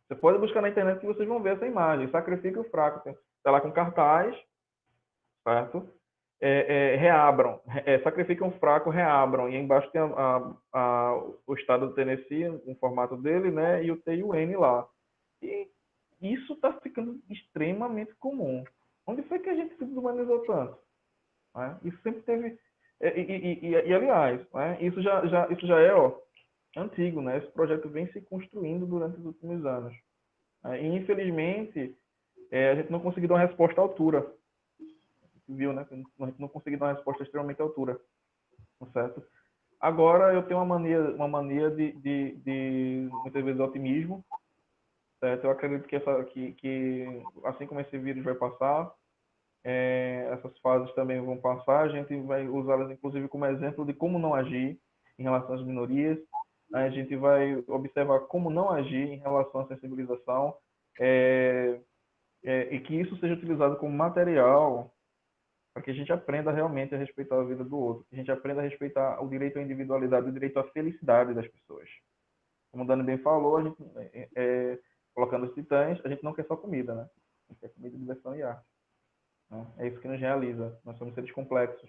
Você pode buscar na internet que vocês vão ver essa imagem. Sacrifique o fraco. Está lá com cartaz, certo? Reabram. Sacrifiquem o fraco, reabram. E embaixo tem o estado do Tennessee, o formato dele, né? E o T e o N lá. E isso está ficando extremamente comum. Onde foi que a gente se desumanizou tanto? Né? Isso sempre teve... aliás, né? Isso já é antigo, né? Esse projeto vem se construindo durante os últimos anos. E, infelizmente, a gente não conseguiu dar uma resposta à altura. Viu, né? A gente não conseguiu dar uma resposta extremamente à altura. Certo? Agora, eu tenho uma mania de muitas vezes, otimismo. Certo? Eu acredito que assim como esse vírus vai passar, essas fases também vão passar. A gente vai usá-las, inclusive, como exemplo de como não agir em relação às minorias. A gente vai observar como não agir em relação à sensibilização, e que isso seja utilizado como material para que a gente aprenda realmente a respeitar a vida do outro, que a gente aprenda a respeitar o direito à individualidade, o direito à felicidade das pessoas. Como o Dani bem falou, a gente, colocando os titãs, a gente não quer só comida, né? A gente quer comida, diversão e arte. Né? É isso que nos realiza. Nós somos seres complexos.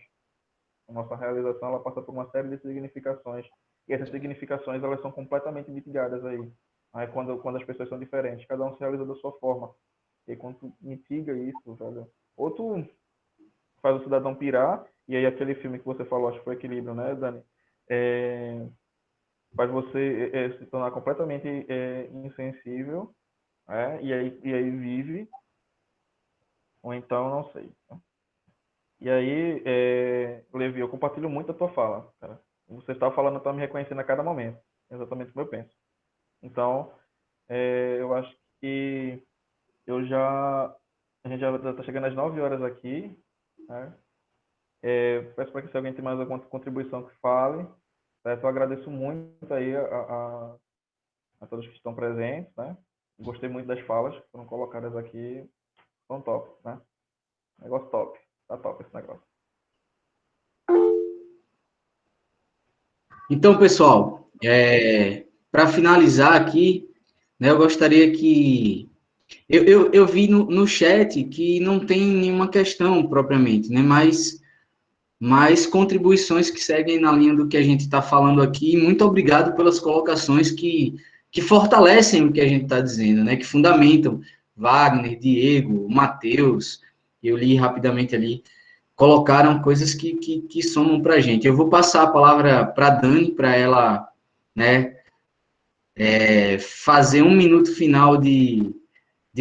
A nossa realização ela passa por uma série de significações. E essas significações elas são completamente mitigadas aí. Quando as pessoas são diferentes, cada um se realiza da sua forma. E quando tu mitiga isso, velho, ou tu faz o cidadão pirar, e aí aquele filme que você falou, acho que foi Equilíbrio, né, Dani? Faz você se tornar completamente insensível, e aí vive, ou então não sei. Né? E aí, Levi, eu compartilho muito a tua fala, cara. Você está falando, está me reconhecendo a cada momento, exatamente como eu penso. Então, eu acho que a gente já está chegando às 9 horas aqui, né? Peço para que se alguém tem mais alguma contribuição que fale. Certo? Eu agradeço muito aí a todos que estão presentes, né? Gostei muito das falas que foram colocadas aqui. São top, né? Negócio top. Tá top esse negócio. Então, pessoal, para finalizar aqui, né, eu gostaria que... Eu vi no chat que não tem nenhuma questão propriamente, né? Mas mas contribuições que seguem na linha do que a gente está falando aqui. Muito obrigado pelas colocações que fortalecem o que a gente está dizendo, né? Que fundamentam Wagner, Diego, Matheus, eu li rapidamente ali, colocaram coisas que somam para a gente. Eu vou passar a palavra para a Dani, para ela, né, fazer um minuto final de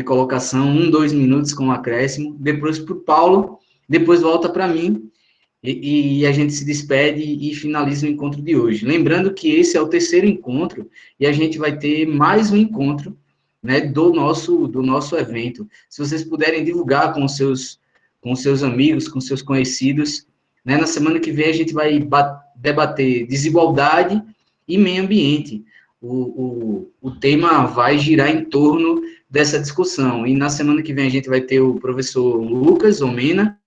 colocação, 2 minutos com o acréscimo, depois para o Paulo, depois volta para mim, e a gente se despede e finaliza o encontro de hoje. Lembrando que esse é o terceiro encontro, e a gente vai ter mais um encontro, né, do nosso evento. Se vocês puderem divulgar com seus amigos, com seus conhecidos, né, na semana que vem a gente vai debater desigualdade e meio ambiente. O tema vai girar em torno dessa discussão. E na semana que vem a gente vai ter o professor Lucas Omena,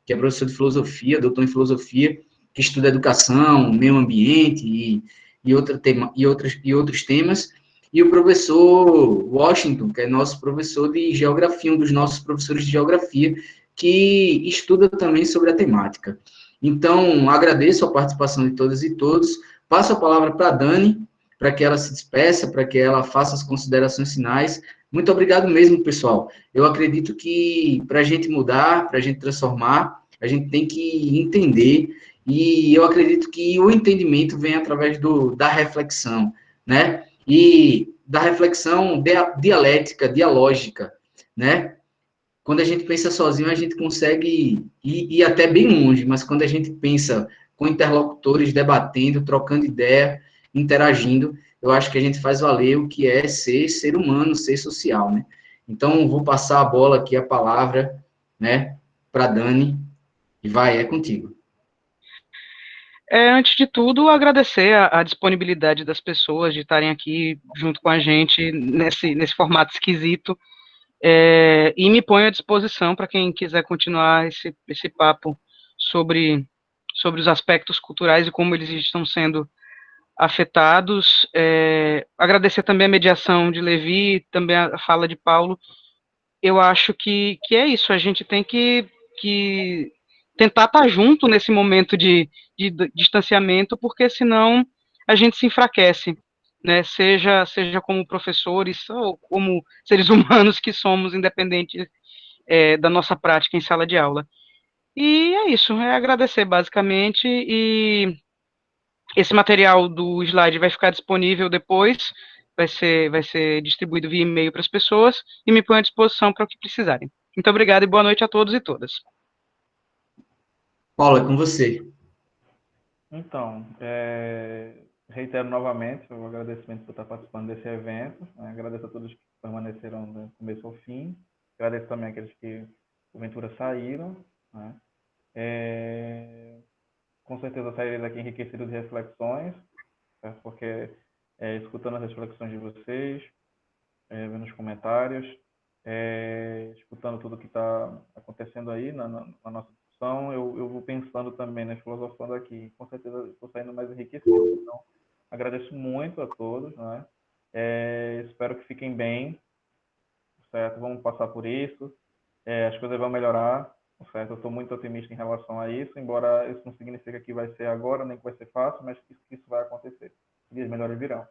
que é professor de filosofia, doutor em filosofia, que estuda educação, meio ambiente e outros temas, e o professor Washington, que é nosso professor de geografia, um dos nossos professores de geografia, que estuda também sobre a temática. Então, agradeço a participação de todas e todos, passo a palavra para a Dani, para que ela se despeça, para que ela faça as considerações finais. Muito obrigado mesmo, pessoal. Eu acredito que para a gente mudar, para a gente transformar, a gente tem que entender, e eu acredito que o entendimento vem através da reflexão, né? E da reflexão dialética, dialógica, né? Quando a gente pensa sozinho, a gente consegue ir até bem longe, mas quando a gente pensa com interlocutores, debatendo, trocando ideia, interagindo, eu acho que a gente faz valer o que é ser humano, ser social, né? Então, vou passar a bola aqui, a palavra, né, para Dani, e vai, é contigo. Antes de tudo, agradecer a disponibilidade das pessoas de estarem aqui junto com a gente nesse formato esquisito, e me ponho à disposição para quem quiser continuar esse papo sobre os aspectos culturais e como eles estão sendo afetados. Agradecer também a mediação de Levi, também a fala de Paulo. Eu acho que é isso, a gente tem que tentar estar junto nesse momento de distanciamento, porque senão a gente se enfraquece, né? Seja como professores ou como seres humanos que somos, independente da nossa prática em sala de aula. E é isso, é agradecer basicamente, e esse material do slide vai ficar disponível depois, vai ser distribuído via e-mail para as pessoas, e me ponho à disposição para o que precisarem. Muito obrigado e boa noite a todos e todas. Paulo, é com você. Então, reitero novamente o agradecimento por estar participando desse evento, né? Agradeço a todos que permaneceram do começo ao fim, agradeço também àqueles que, porventura, saíram, né? Com certeza sairei daqui enriquecido de reflexões, certo? Porque escutando as reflexões de vocês, vendo os comentários, escutando tudo que está acontecendo aí na nossa discussão, eu vou pensando também, né, filosofando aqui. Com certeza estou saindo mais enriquecido. Então, agradeço muito a todos, né? Espero que fiquem bem, certo? Vamos passar por isso, as coisas vão melhorar, certo? Eu estou muito otimista em relação a isso, embora isso não signifique que vai ser agora, nem que vai ser fácil, mas que isso vai acontecer. Dias melhores virão.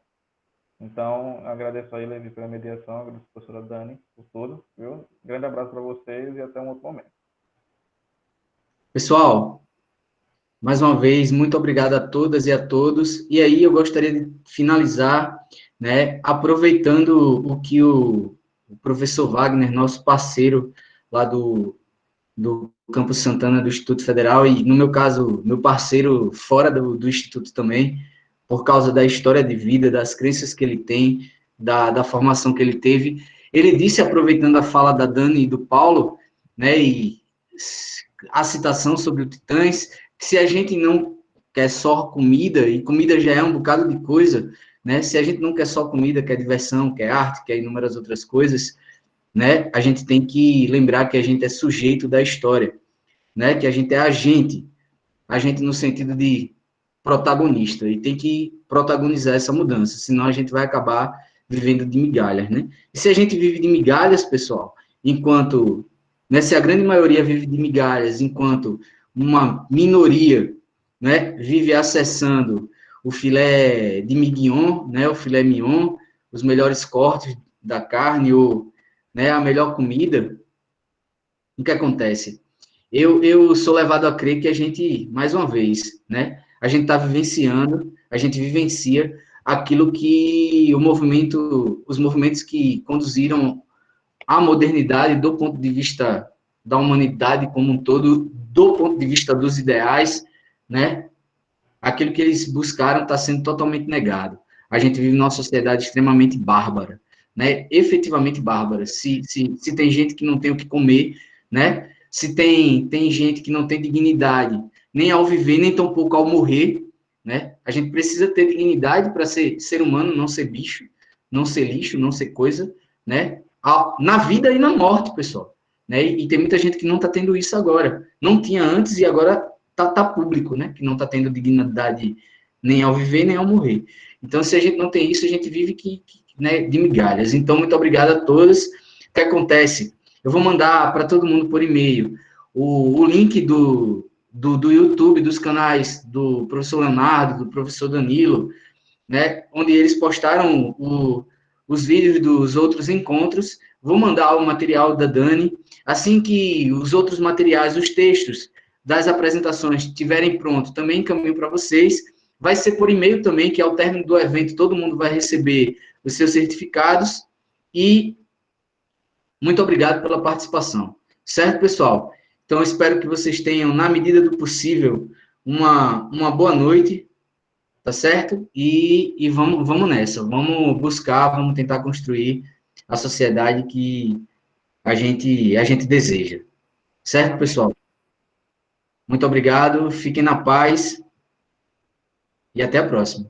Então, agradeço aí, Levi, pela mediação, agradeço a professora Dani por tudo, viu? Grande abraço para vocês e até um outro momento. Pessoal, mais uma vez, muito obrigado a todas e a todos. E aí eu gostaria de finalizar, né, aproveitando o que o professor Wagner, nosso parceiro lá do Campus Santana do Instituto Federal, e no meu caso, meu parceiro fora do Instituto também, por causa da história de vida, das crenças que ele tem, da formação que ele teve. Ele disse, aproveitando a fala da Dani e do Paulo, né, e a citação sobre o Titãs, que se a gente não quer só comida, e comida já é um bocado de coisa, né, se a gente não quer só comida, quer diversão, quer arte, quer inúmeras outras coisas, né, a gente tem que lembrar que a gente é sujeito da história, né, que a gente é agente no sentido de protagonista, e tem que protagonizar essa mudança, senão a gente vai acabar vivendo de migalhas, né? E se a gente vive de migalhas, pessoal, enquanto, né, se a grande maioria vive de migalhas, enquanto uma minoria, né, vive acessando o filé de mignon, né, o filé mignon, os melhores cortes da carne, ou, né, a melhor comida, o que acontece? Eu sou levado a crer que a gente, mais uma vez, né, a gente está vivenciando, a gente vivencia aquilo que os movimentos que conduziram à modernidade do ponto de vista da humanidade como um todo, do ponto de vista dos ideais, né, aquilo que eles buscaram está sendo totalmente negado. A gente vive numa sociedade extremamente bárbara, né? Efetivamente bárbara. Se tem gente que não tem o que comer, né? Se tem gente que não tem dignidade, nem ao viver, nem tampouco ao morrer, né? A gente precisa ter dignidade para ser humano, não ser bicho, não ser lixo, não ser coisa, né? Na vida e na morte, pessoal. Né? E tem muita gente que não está tendo isso agora. Não tinha antes e agora tá público, né? Que não está tendo dignidade nem ao viver, nem ao morrer. Então, se a gente não tem isso, a gente vive né, de migalhas. Então, muito obrigado a todos. O que acontece? Eu vou mandar para todo mundo por e-mail o link do YouTube, dos canais do professor Leonardo, do professor Danilo, né? Onde eles postaram os vídeos dos outros encontros. Vou mandar o material da Dani. Assim que os outros materiais, os textos das apresentações estiverem prontos, também encaminho para vocês. Vai ser por e-mail também, que ao término do evento todo mundo vai receber os seus certificados. E muito obrigado pela participação. Certo, pessoal? Então, eu espero que vocês tenham, na medida do possível, uma boa noite, tá certo? E vamos nessa, vamos buscar, vamos tentar construir a sociedade que a gente deseja. Certo, pessoal? Muito obrigado, fiquem na paz e até a próxima.